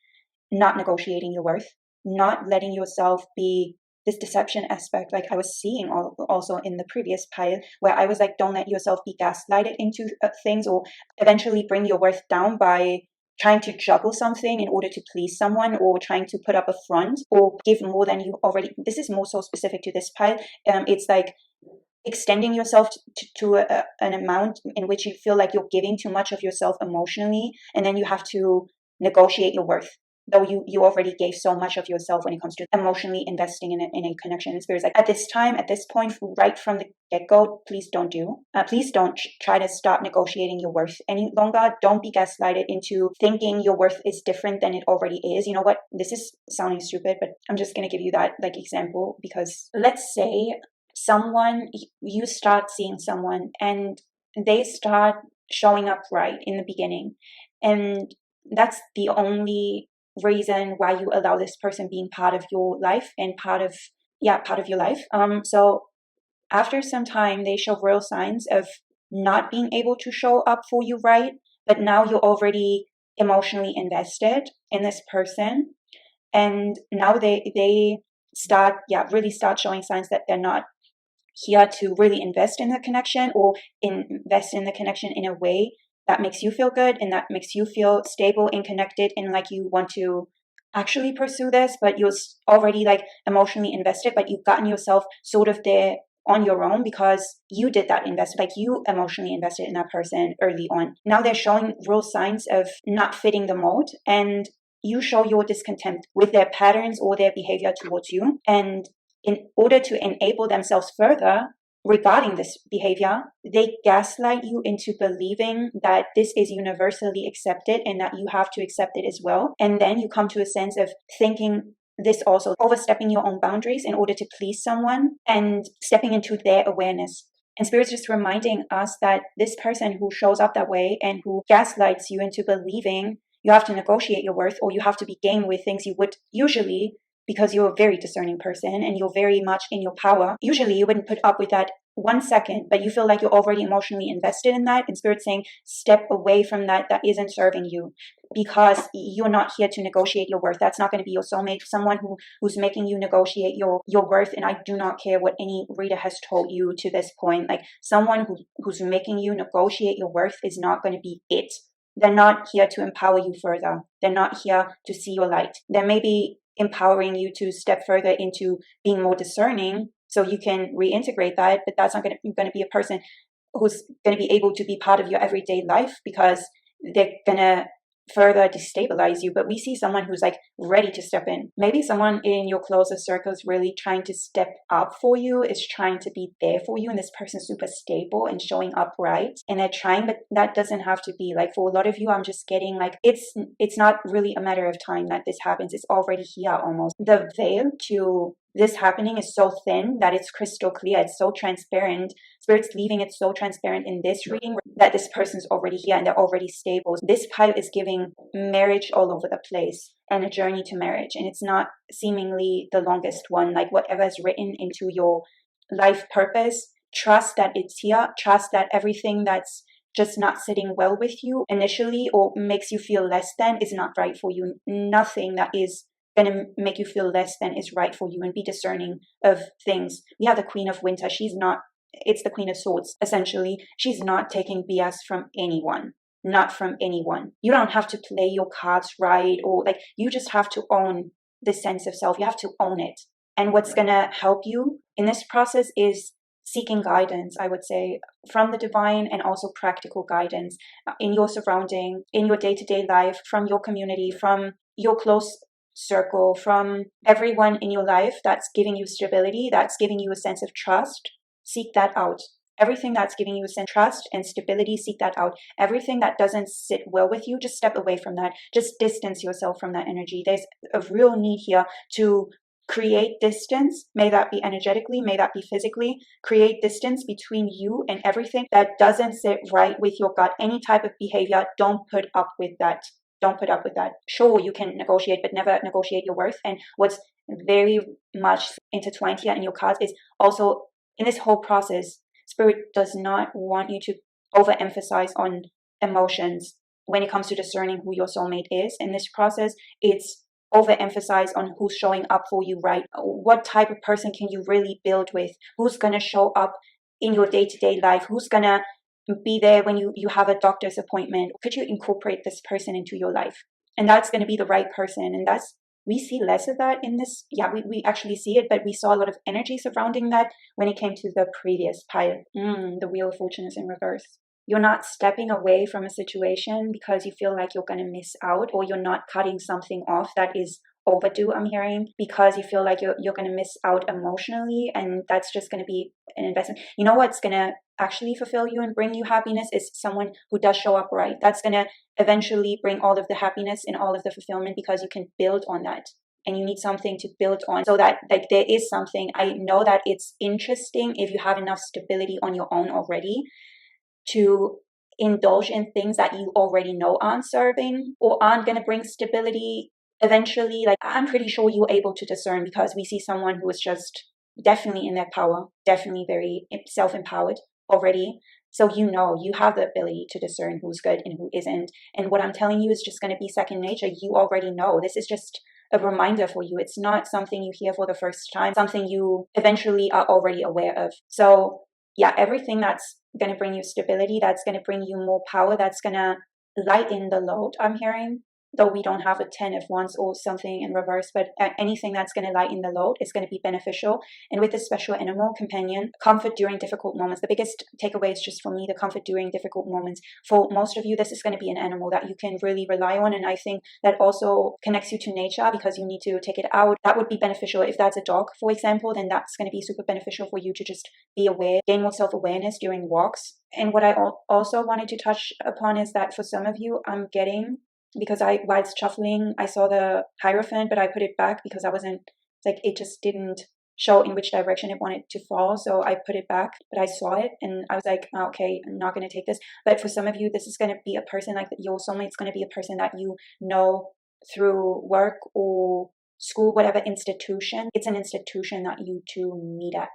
not negotiating your worth, not letting yourself be this deception aspect, like I was seeing also in the previous pile, where I was like, don't let yourself be gaslighted into things, or eventually bring your worth down by trying to juggle something in order to please someone, or trying to put up a front or give more than you already. This is more so specific to this pile. It's like extending yourself to an amount in which you feel like you're giving too much of yourself emotionally, and then you have to negotiate your worth, though you already gave so much of yourself when it comes to emotionally investing in a connection. And Spirit's like, at this point, right from the get-go, please don't try to start negotiating your worth any longer. Don't be gaslighted into thinking your worth is different than it already is. You know what? This is sounding stupid, but I'm just going to give you that like example, because let's say you start seeing someone and they start showing up right in the beginning, and that's the only reason why you allow this person being part of your life and part of your life. So after some time, they show real signs of not being able to show up for you right, but now you're already emotionally invested in this person, and now they start showing signs that they're not here to really invest in the connection, or invest in the connection in a way that makes you feel good and that makes you feel stable and connected and like you want to actually pursue this, but you're already like emotionally invested, but you've gotten yourself sort of there on your own because you did that like you emotionally invested in that person early on. Now they're showing real signs of not fitting the mold, and you show your discontent with their patterns or their behavior towards you. And in order to enable themselves further regarding this behavior, they gaslight you into believing that this is universally accepted and that you have to accept it as well. And then you come to a sense of thinking this also, overstepping your own boundaries in order to please someone and stepping into their awareness. And Spirit's just reminding us that this person who shows up that way and who gaslights you into believing you have to negotiate your worth, or you have to be game with things you would usually, because you're a very discerning person and you're very much in your power, usually you wouldn't put up with that 1 second, but you feel like you're already emotionally invested in that. And Spirit's saying, step away from that isn't serving you, because you're not here to negotiate your worth. That's not going to be your soulmate, someone who's making you negotiate your worth. And I do not care what any reader has told you to this point. Like, someone who's making you negotiate your worth is not going to be it. They're not here to empower you further. They're not here to see your light. They may be empowering you to step further into being more discerning so you can reintegrate that, but that's not going to be a person who's going to be able to be part of your everyday life, because they're going to further destabilize you. But we see someone who's like ready to step in. Maybe someone in your closer circle is really trying to step up for you, is trying to be there for you, and this person's super stable and showing up right, and they're trying. But that doesn't have to be like, for a lot of you, I'm just getting like, it's not really a matter of time that this happens. It's already here almost. The veil to this happening is so thin that it's crystal clear. It's so transparent. Spirit's leaving it so transparent in this reading that this person's already here and they're already stable. This pile is giving marriage all over the place and a journey to marriage. And it's not seemingly the longest one. Like whatever is written into your life purpose, trust that it's here. Trust that everything that's just not sitting well with you initially or makes you feel less than is not right for you. Nothing that is going to make you feel less than is right for you, and be discerning of things. We have the Queen of Winter. It's the Queen of Swords, essentially. She's not taking BS from anyone. Not from anyone. You don't have to play your cards right, or like, you just have to own the sense of self. You have to own it. And what's going to help you in this process is seeking guidance, I would say, from the divine, and also practical guidance in your surrounding, in your day-to-day life, from your community, from your close circle, from everyone in your life that's giving you stability, that's giving you a sense of trust. Seek that out. Everything that's giving you a sense of trust and stability, seek that out. Everything that doesn't sit well with you, just step away from that. Just distance yourself from that energy. There's a real need here to create distance. May that be energetically, may that be physically. Create distance between you and everything that doesn't sit right with your gut. Any type of behavior, don't put up with that. Don't put up with that. Sure, you can negotiate, but never negotiate your worth. And what's very much intertwined here in your cards is also, in this whole process, Spirit does not want you to overemphasize on emotions when it comes to discerning who your soulmate is. In this process, it's overemphasize on who's showing up for you, right? What type of person can you really build with? Who's going to show up in your day-to-day life? Who's going to be there when you have a doctor's appointment? Could you incorporate this person into your life? And that's going to be the right person. And we see less of that in this. Yeah, we actually see it, but we saw a lot of energy surrounding that when it came to the previous pile. The Wheel of Fortune is in reverse. You're not stepping away from a situation because you feel like you're going to miss out, or you're not cutting something off that is overdue, I'm hearing, because you feel like you're going to miss out emotionally, and that's just going to be an investment. You know what's going to actually fulfill you and bring you happiness is someone who does show up right. That's going to eventually bring all of the happiness and all of the fulfillment, because you can build on that. And you need something to build on, so that like there is something. I know that it's interesting if you have enough stability on your own already to indulge in things that you already know aren't serving or aren't going to bring stability eventually. Like, I'm pretty sure you're able to discern, because we see someone who is just definitely in their power, definitely very self-empowered already. So you have the ability to discern who's good and who isn't. And what I'm telling you is just going to be second nature. You already know. This is just a reminder for you. It's not something you hear for the first time, something you eventually are already aware of. So yeah, everything that's going to bring you stability, that's going to bring you more power, that's going to lighten the load, I'm hearing. Though we don't have a 10 of wands or something in reverse, but anything that's going to lighten the load is going to be beneficial. And with this special animal companion, comfort during difficult moments. The biggest takeaway is just for me, the comfort during difficult moments. For most of you, this is going to be an animal that you can really rely on. And I think that also connects you to nature, because you need to take it out. That would be beneficial. If that's a dog, for example, then that's going to be super beneficial for you to just be aware, gain more self-awareness during walks. And what I also wanted to touch upon is that for some of you, I'm getting, because while shuffling, I saw the Hierophant, but I put it back because I wasn't, like, it just didn't show in which direction it wanted to fall. So I put it back, but I saw it and I was like, oh, okay, I'm not going to take this. But for some of you, this is going to be a person, like your soulmate's going to be a person that you know through work or school, whatever institution. It's an institution that you two meet at.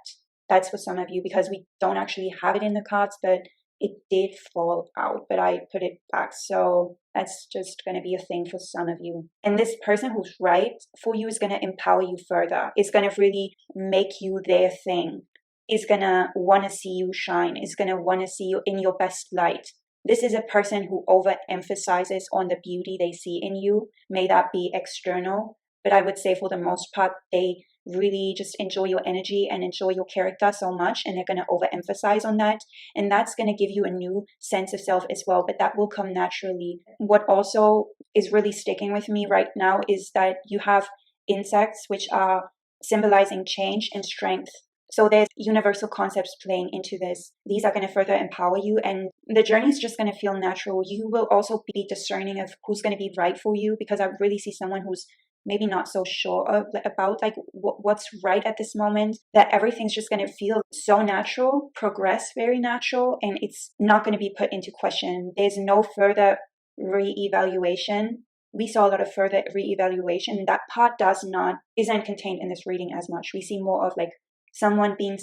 That's for some of you, because we don't actually have it in the cards, but it did fall out, but I put it back. So that's just going to be a thing for some of you. And this person who's right for you is going to empower you further. It's going to really make you their thing. Is going to want to see you shine. Is going to want to see you in your best light. This is a person who overemphasizes on the beauty they see in you. May that be external, but I would say for the most part, they really just enjoy your energy and enjoy your character so much, and they're going to overemphasize on that, and that's going to give you a new sense of self as well, but that will come naturally. What also is really sticking with me right now is that you have insects, which are symbolizing change and strength. So there's universal concepts playing into this. These are going to further empower you, and the journey is just going to feel natural. You will also be discerning of who's going to be right for you, because I really see someone who's maybe not so sure about like what's right at this moment, that everything's just going to feel so natural, progress very natural, and it's not going to be put into question. There's no further re-evaluation. We saw a lot of further re-evaluation. That part isn't contained in this reading as much. We see more of like someone being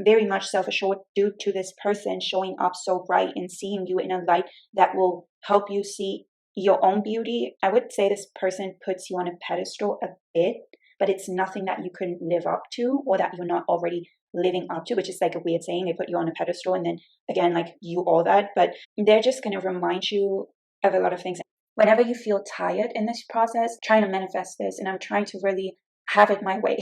very much self-assured due to this person showing up so bright and seeing you in a light that will help you see your own beauty. I would say this person puts you on a pedestal a bit, but it's nothing that you couldn't live up to or that you're not already living up to, which is like a weird saying. They put you on a pedestal and then again, like you all that, but they're just going to remind you of a lot of things. Whenever you feel tired in this process, trying to manifest this, and I'm trying to really have it my way,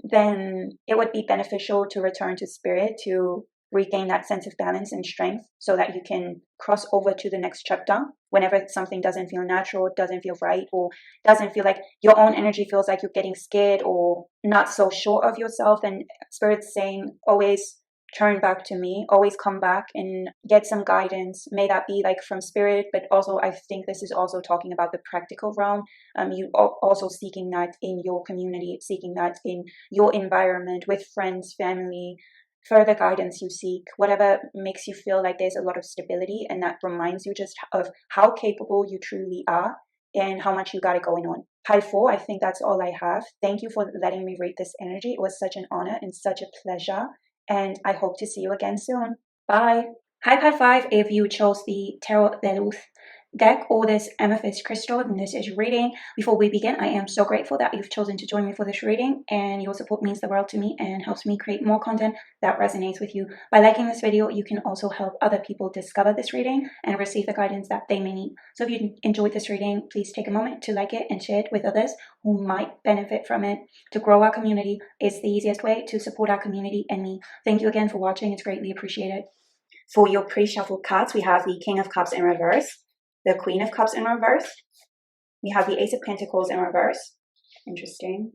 then it would be beneficial to return to spirit, to regain that sense of balance and strength so that you can cross over to the next chapter whenever something doesn't feel natural, doesn't feel right, or doesn't feel like your own energy feels like you're getting scared or not so sure of yourself. Then spirit's saying always turn back to me, always come back and get some guidance. May that be like from spirit, but also I think this is also talking about the practical realm. You also seeking that in your community, seeking that in your environment with friends, family, further guidance you seek, whatever makes you feel like there's a lot of stability and that reminds you just of how capable you truly are and how much you got it going on. Pile 4, I think that's all I have. Thank you for letting me read this energy. It was such an honor and such a pleasure. And I hope to see you again soon. Bye. Hi, Pile 5. If you chose the tarotlove deck or this amethyst crystal, then this is your reading. Before we begin, I am so grateful that you've chosen to join me for this reading, and your support means the world to me and helps me create more content that resonates with you. By liking this video, you can also help other people discover this reading and receive the guidance that they may need. So if you enjoyed this reading, please take a moment to like it and share it with others who might benefit from it. To grow our community is the easiest way to support our community and me. Thank you again for watching. It's greatly appreciated. For your pre-shuffled cards, we have the King of Cups in reverse, the Queen of Cups in reverse. We have the Ace of Pentacles in reverse. Interesting.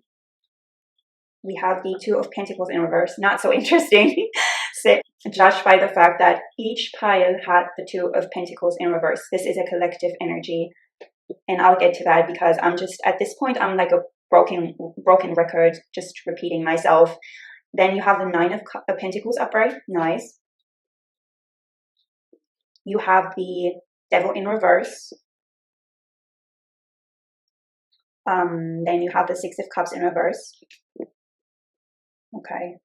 We have the Two of Pentacles in reverse. Not so interesting. So, judged by the fact that each pile had the Two of Pentacles in reverse. This is a collective energy. And I'll get to that because I'm just, at this point, I'm like a broken record, just repeating myself. Then you have the Nine of Pentacles upright. Nice. You have the Devil in reverse. Then you have the Six of Cups in reverse. Okay.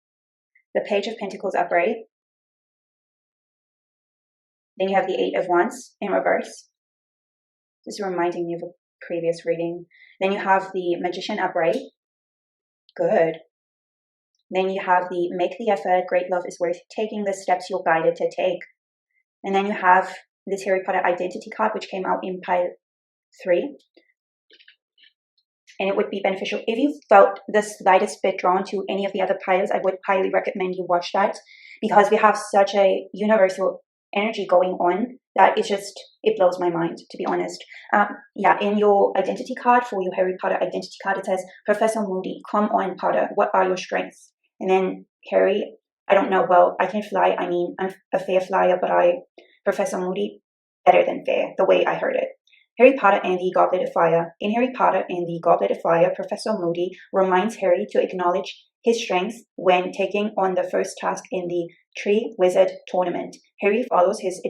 The Page of Pentacles upright. Then you have the Eight of Wands in reverse. This is reminding me of a previous reading. Then you have the Magician upright. Good. Then you have the Make the Effort, Great Love is Worth Taking the Steps You're Guided to Take. And then you have this Harry Potter identity card, which came out in pile 3. And it would be beneficial if you felt the slightest bit drawn to any of the other piles. I would highly recommend you watch that because we have such a universal energy going on that it blows my mind, to be honest. Yeah, in your identity card, for your Harry Potter identity card, it says, Professor Moody, come on, Potter, what are your strengths? And then Harry, I don't know, well, I can fly. I mean, I'm a fair flyer, but Professor Moody, better than fair, the way I heard it. Harry Potter and the Goblet of Fire. In Harry Potter and the Goblet of Fire, Professor Moody reminds Harry to acknowledge his strengths when taking on the first task in the Tree Wizard Tournament. Harry follows this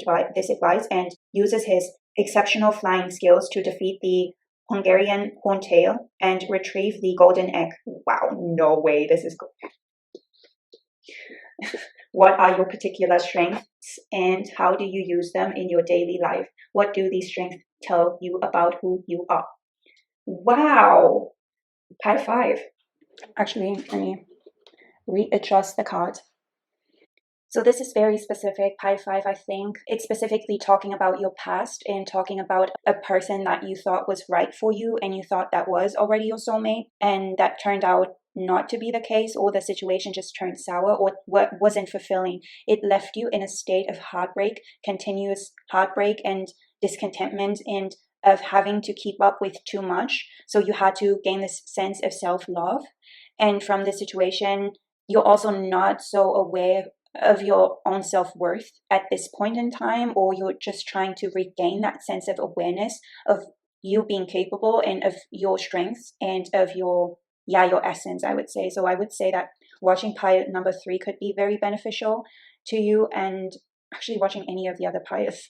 advice and uses his exceptional flying skills to defeat the Hungarian Horntail and retrieve the golden egg. Wow, no way, this is good. What are your particular strengths and how do you use them in your daily life? What do these strengths tell you about who you are? Wow. Pile 5. Actually, let me readjust the card. So this is very specific, pile 5, I think. It's specifically talking about your past and talking about a person that you thought was right for you and you thought that was already your soulmate, and that turned out not to be the case, or the situation just turned sour, or what wasn't fulfilling. It left you in a state of heartbreak, continuous heartbreak and discontentment, and of having to keep up with too much. So you had to gain this sense of self-love. And from this situation, you're also not so aware of your own self-worth at this point in time, or you're just trying to regain that sense of awareness of you being capable and of your strengths and of your essence, I would say. So I would say that watching pile number 3 could be very beneficial to you, and actually watching any of the other piles,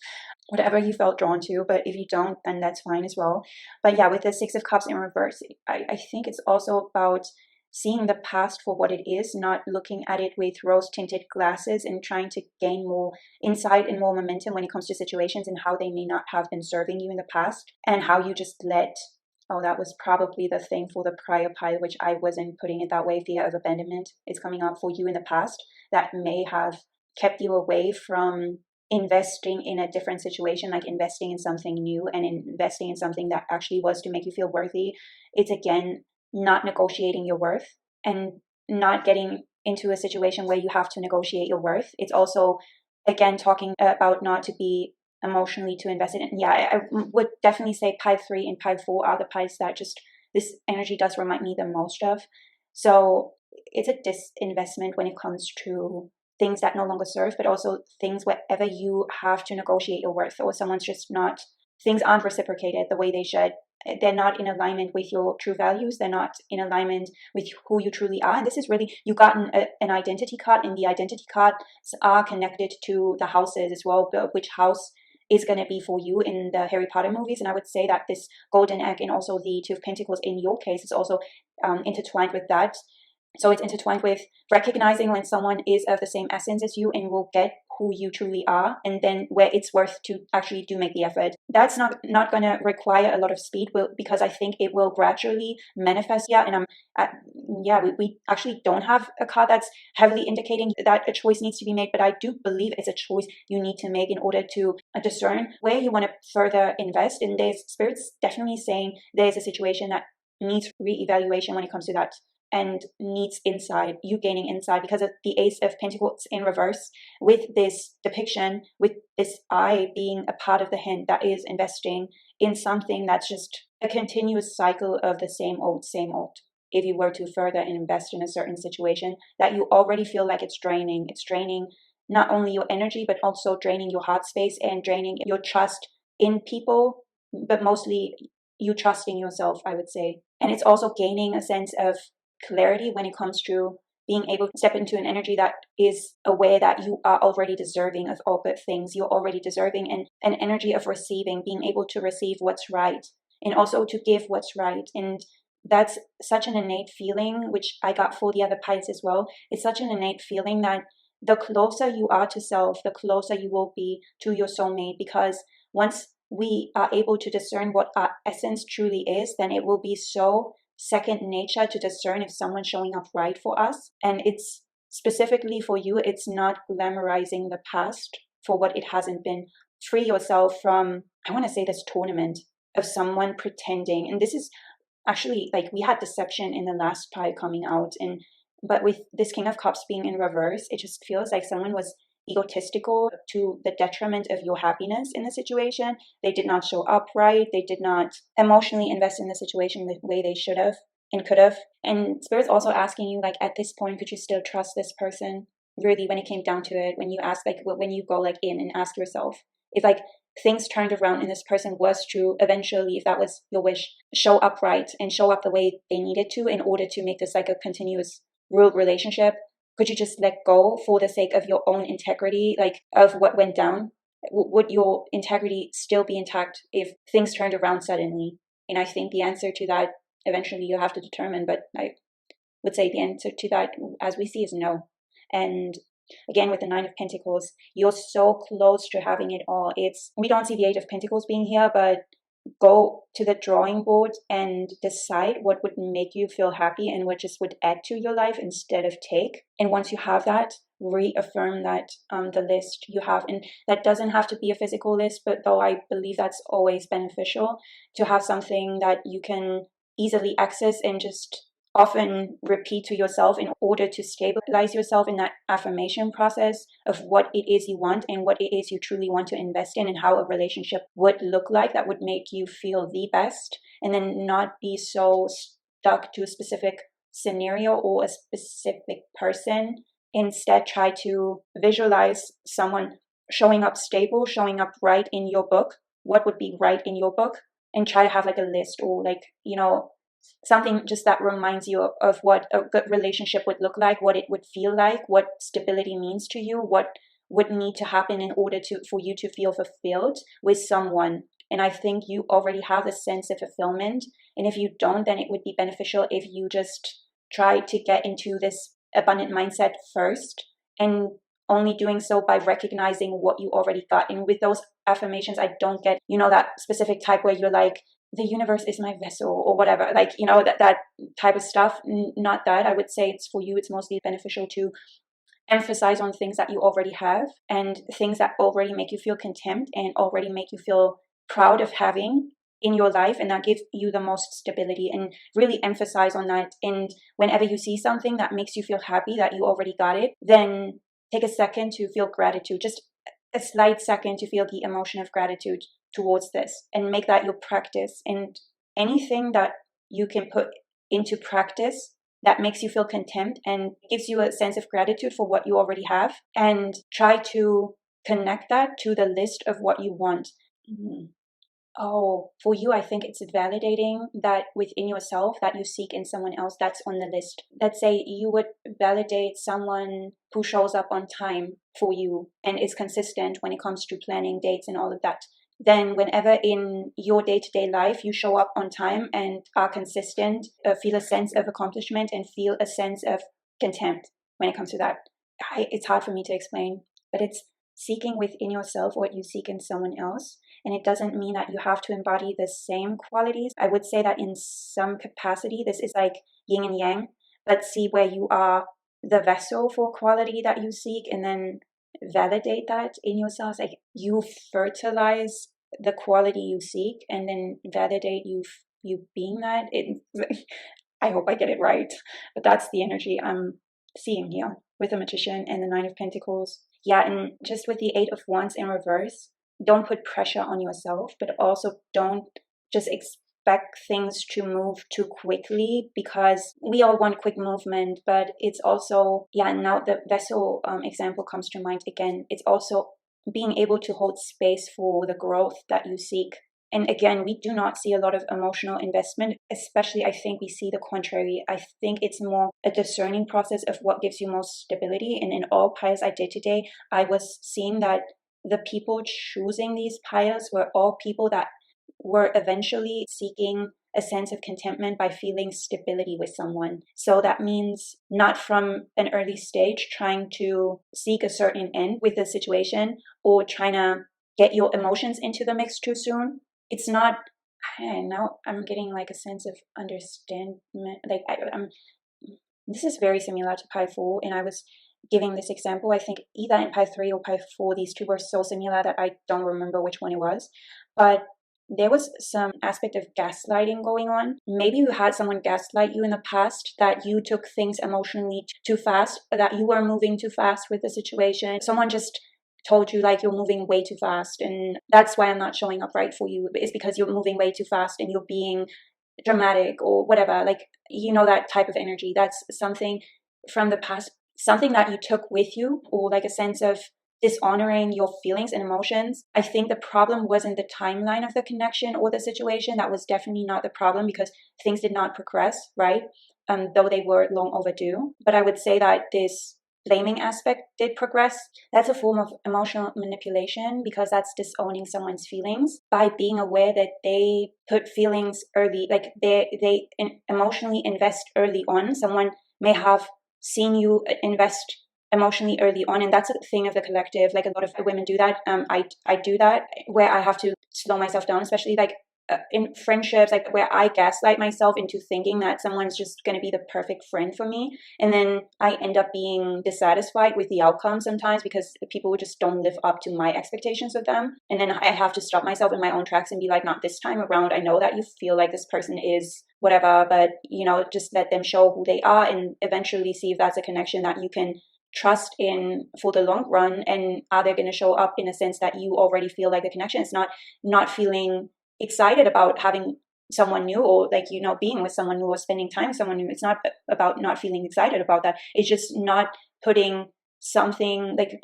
whatever you felt drawn to. But if you don't, then that's fine as well. But yeah, with the 6 of Cups in reverse, I think it's also about seeing the past for what it is, not looking at it with rose-tinted glasses and trying to gain more insight and more momentum when it comes to situations and how they may not have been serving you in the past, and how you just let, oh, that was probably the thing for the prior pile, which I wasn't putting it that way. Fear of abandonment is coming up for you in the past that may have kept you away from investing in a different situation, like investing in something new and investing in something that actually was to make you feel worthy. It's again not negotiating your worth and not getting into a situation where you have to negotiate your worth. It's also, again, talking about not to be emotionally too invested in. Yeah, I would definitely say pile 3 and pile 4 are the piles that just this energy does remind me the most of. So it's a disinvestment when it comes to things that no longer serve, but also things wherever you have to negotiate your worth, or someone's just not, things aren't reciprocated the way they should. They're not in alignment with your true values. They're not in alignment with who you truly are. And this is really, you got an identity card, and the identity cards are connected to the houses as well, which house is going to be for you in the Harry Potter movies. And I would say that this golden egg and also the 2 of Pentacles in your case is also intertwined with that. So it's intertwined with recognizing when someone is of the same essence as you and will get who you truly are, and then where it's worth to actually do make the effort. That's not going to require a lot of speed, because I think it will gradually manifest. Yeah, and we actually don't have a card that's heavily indicating that a choice needs to be made, but I do believe it's a choice you need to make in order to discern where you want to further invest. And there's spirits definitely saying there's a situation that needs re-evaluation when it comes to that, and needs insight, you gaining insight, because of the Ace of Pentacles in reverse, with this depiction, with this eye being a part of the hand that is investing in something that's just a continuous cycle of the same old, same old. If you were to further invest in a certain situation that you already feel like it's draining not only your energy, but also draining your heart space and draining your trust in people, but mostly you trusting yourself, I would say. And it's also gaining a sense of clarity when it comes to being able to step into an energy that is aware that you are already deserving of all good things. You're already deserving, and an energy of receiving, being able to receive what's right and also to give what's right. And that's such an innate feeling, which I got for the other piles as well. It's such an innate feeling that the closer you are to self, the closer you will be to your soulmate, because once we are able to discern what our essence truly is, then it will be so second nature to discern if someone's showing up right for us. And it's specifically for you, it's not glamorizing the past for what it hasn't been. Free yourself from, I want to say, this tournament of someone pretending. And this is actually, like, we had deception in the last pile coming out, but with this King of Cups being in reverse, it just feels like someone was egotistical to the detriment of your happiness in the situation. They did not show up right. They did not emotionally invest in the situation the way they should have and could have. And Spirit's also asking you, like, at this point, could you still trust this person? Really, when it came down to it, when you ask, like, when you go, like, in and ask yourself, if, like, things turned around and this person was to eventually, if that was your wish, show up right and show up the way they needed to in order to make this like a continuous real relationship, could you just let go for the sake of your own integrity, like of what went down? Would your integrity still be intact if things turned around suddenly? And I think the answer to that, eventually you'll have to determine, but I would say the answer to that, as we see, is no. And again, with the 9 of Pentacles, you're so close to having it all. We don't see the 8 of Pentacles being here, but go to the drawing board and decide what would make you feel happy and what just would add to your life instead of take. And once you have that, reaffirm that the list you have, and that doesn't have to be a physical list, but though I believe that's always beneficial to have something that you can easily access and just often repeat to yourself in order to stabilize yourself in that affirmation process of what it is you want and what it is you truly want to invest in, and how a relationship would look like that would make you feel the best, and then not be so stuck to a specific scenario or a specific person. Instead, try to visualize someone showing up stable, showing up right in your book. What would be right in your book? And try to have like a list, or like, something just that reminds you of what a good relationship would look like, what it would feel like, what stability means to you, what would need to happen in order for you to feel fulfilled with someone. And I think you already have a sense of fulfillment. And if you don't, then it would be beneficial if you just try to get into this abundant mindset first, and only doing so by recognizing what you already got. And with those affirmations, I don't get, that specific type where you're like, the universe is my vessel or whatever, like, that type of stuff. Not that. I would say it's for you, it's mostly beneficial to emphasize on things that you already have and things that already make you feel content and already make you feel proud of having in your life, and that gives you the most stability, and really emphasize on that. And whenever you see something that makes you feel happy that you already got it, then take a second to feel gratitude, just a slight second to feel the emotion of gratitude towards this, and make that your practice. And anything that you can put into practice that makes you feel content and gives you a sense of gratitude for what you already have, and try to connect that to the list of what you want. Oh, for you, I think it's validating that within yourself that you seek in someone else that's on the list. Let's say you would validate someone who shows up on time for you and is consistent when it comes to planning dates and all of that. Then whenever in your day-to-day life you show up on time and are consistent, feel a sense of accomplishment and feel a sense of contempt when it comes to that. It's hard for me to explain, but it's seeking within yourself what you seek in someone else. And it doesn't mean that you have to embody the same qualities. I would say that in some capacity, this is like yin and yang, but see where you are the vessel for quality that you seek, and then validate that in yourself. Like you fertilize the quality you seek, and then validate you being that. I hope I get it right, but that's the energy I'm seeing here with the Magician and the Nine of Pentacles. Yeah, and just with the Eight of Wands in reverse, don't put pressure on yourself, but also don't just expect things to move too quickly, because we all want quick movement, but it's also, now the vessel example comes to mind again. It's also being able to hold space for the growth that you seek. And again, we do not see a lot of emotional investment, especially I think we see the contrary. I think it's more a discerning process of what gives you most stability. And in all piles I did today, I was seeing that the people choosing these piles were all people that were eventually seeking a sense of contentment by feeling stability with someone. So that means not from an early stage trying to seek a certain end with the situation, or trying to get your emotions into the mix too soon. It's not, I don't know, I'm getting like a sense of understanding. Like this is very similar to pile 4, and I was giving this example, I think either in pile 3 or pile 4, these two were so similar that I don't remember which one it was. But there was some aspect of gaslighting going on. Maybe you had someone gaslight you in the past, that you took things emotionally too fast, that you were moving too fast with the situation. Someone just told you like you're moving way too fast, and that's why I'm not showing up right for you. It's because you're moving way too fast and you're being dramatic or whatever. Like, that type of energy. That's something from the past, something that you took with you, or like a sense of dishonoring your feelings and emotions. I think the problem wasn't the timeline of the connection or the situation. That was definitely not the problem, because things did not progress, right? Though they were long overdue. But I would say that this blaming aspect did progress. That's a form of emotional manipulation, because that's disowning someone's feelings by being aware that they put feelings early, like they emotionally invest early on. Someone may have seen you invest emotionally early on, and that's a thing of the collective. Like a lot of women do that. I do that, where I have to slow myself down, especially like in friendships, like where I gaslight myself into thinking that someone's just going to be the perfect friend for me. And then I end up being dissatisfied with the outcome sometimes because people just don't live up to my expectations of them. And then I have to stop myself in my own tracks and be like, not this time around. I know that you feel like this person is whatever, but just let them show who they are and eventually see if that's a connection that you can trust in for the long run. And are they going to show up in a sense that you already feel like the connection is not feeling excited about having someone new, or like being with someone new or spending time with someone new. It's not about not feeling excited about that. It's just not putting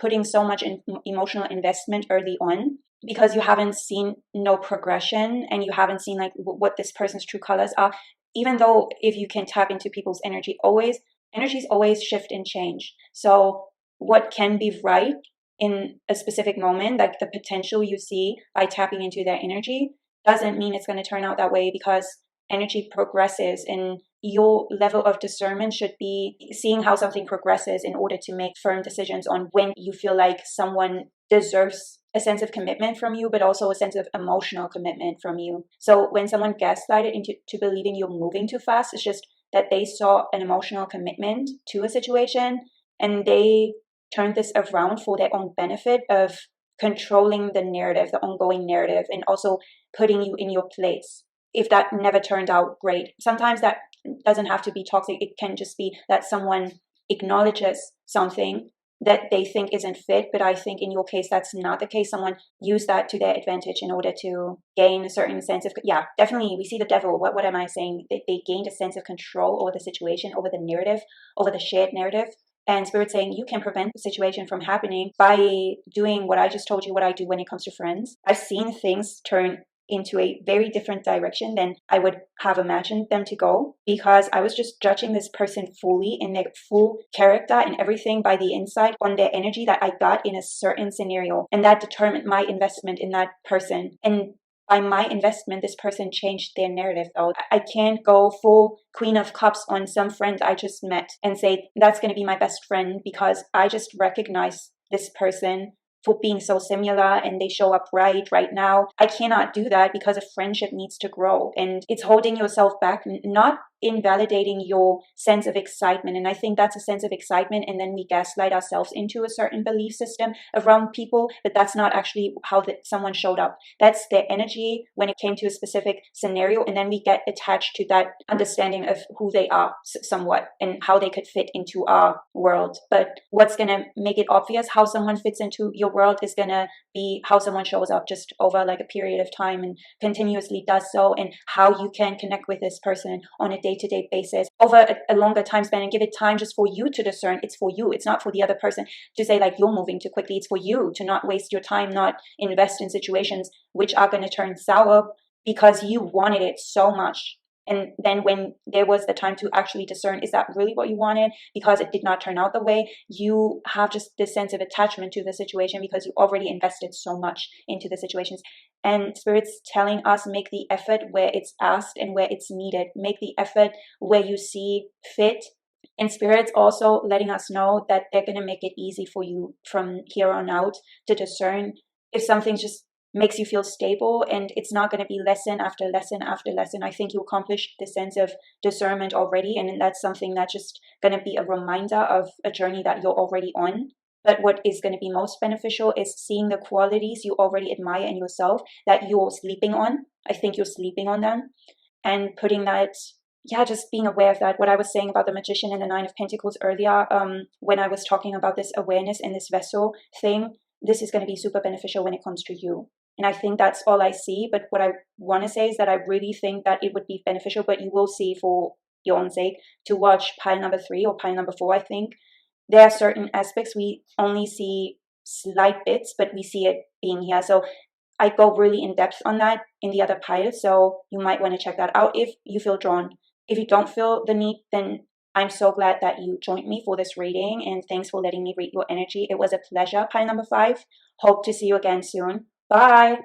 putting so much emotional investment early on, because you haven't seen no progression and you haven't seen like what this person's true colors are. Even though if you can tap into people's energies always shift and change. So what can be right in a specific moment, like the potential you see by tapping into their energy, doesn't mean it's going to turn out that way, because energy progresses, and your level of discernment should be seeing how something progresses in order to make firm decisions on when you feel like someone deserves a sense of commitment from you, but also a sense of emotional commitment from you. So when someone gaslighted into believing you're moving too fast, it's just that they saw an emotional commitment to a situation and they turned this around for their own benefit of controlling the narrative, the ongoing narrative, and also putting you in your place. If that never turned out great, sometimes that doesn't have to be toxic. It can just be that someone acknowledges something that they think isn't fit. But I think in your case, that's not the case. Someone used that to their advantage in order to gain a certain sense of, yeah, definitely. We see the devil. What am I saying? They gained a sense of control over the situation, over the narrative, over the shared narrative. And Spirit saying you can prevent the situation from happening by doing what I just told you, what I do when it comes to friends. I've seen things turn into a very different direction than I would have imagined them to go, because I was just judging this person fully in their full character and everything by the inside on their energy that I got in a certain scenario. And that determined my investment in that person. And by my investment, this person changed their narrative though. I can't go full Queen of Cups on some friend I just met and say that's going to be my best friend, because I just recognize this person for being so similar and they show up right now. I cannot do that because a friendship needs to grow, and it's holding yourself back, not invalidating your sense of excitement. And I think that's a sense of excitement, and then we gaslight ourselves into a certain belief system around people, but that's not actually how someone showed up. That's their energy when it came to a specific scenario, and then we get attached to that understanding of who they are somewhat and how they could fit into our world. But what's going to make it obvious how someone fits into your world is going to be how someone shows up just over like a period of time and continuously does so, and how you can connect with this person on a day-to-day basis over a longer time span, and give it time just for you to discern. It's for you. It's not for the other person to say like you're moving too quickly. It's for you to not waste your time, not invest in situations which are going to turn sour because you wanted it so much. And then when there was the time to actually discern, is that really what you wanted? Because it did not turn out the way, you have just this sense of attachment to the situation because you already invested so much into the situations. And Spirit's telling us, make the effort where it's asked and where it's needed. Make the effort where you see fit. And Spirit's also letting us know that they're going to make it easy for you from here on out to discern if something's just makes you feel stable, and it's not going to be lesson after lesson after lesson. I think you accomplished the sense of discernment already, and that's something that's just going to be a reminder of a journey that you're already on. But what is going to be most beneficial is seeing the qualities you already admire in yourself that you're sleeping on. I think you're sleeping on them, and putting that, just being aware of that. What I was saying about the Magician and the Nine of Pentacles earlier, when I was talking about this awareness and this vessel thing, this is going to be super beneficial when it comes to you. And I think that's all I see. But what I want to say is that I really think that it would be beneficial, but you will see for your own sake, to watch pile number 3 or pile number 4. I think there are certain aspects we only see slight bits, but we see it being here. So I go really in depth on that in the other pile. So you might want to check that out if you feel drawn. If you don't feel the need, then I'm so glad that you joined me for this reading, and thanks for letting me read your energy. It was a pleasure, pile number 5. Hope to see you again soon. Bye.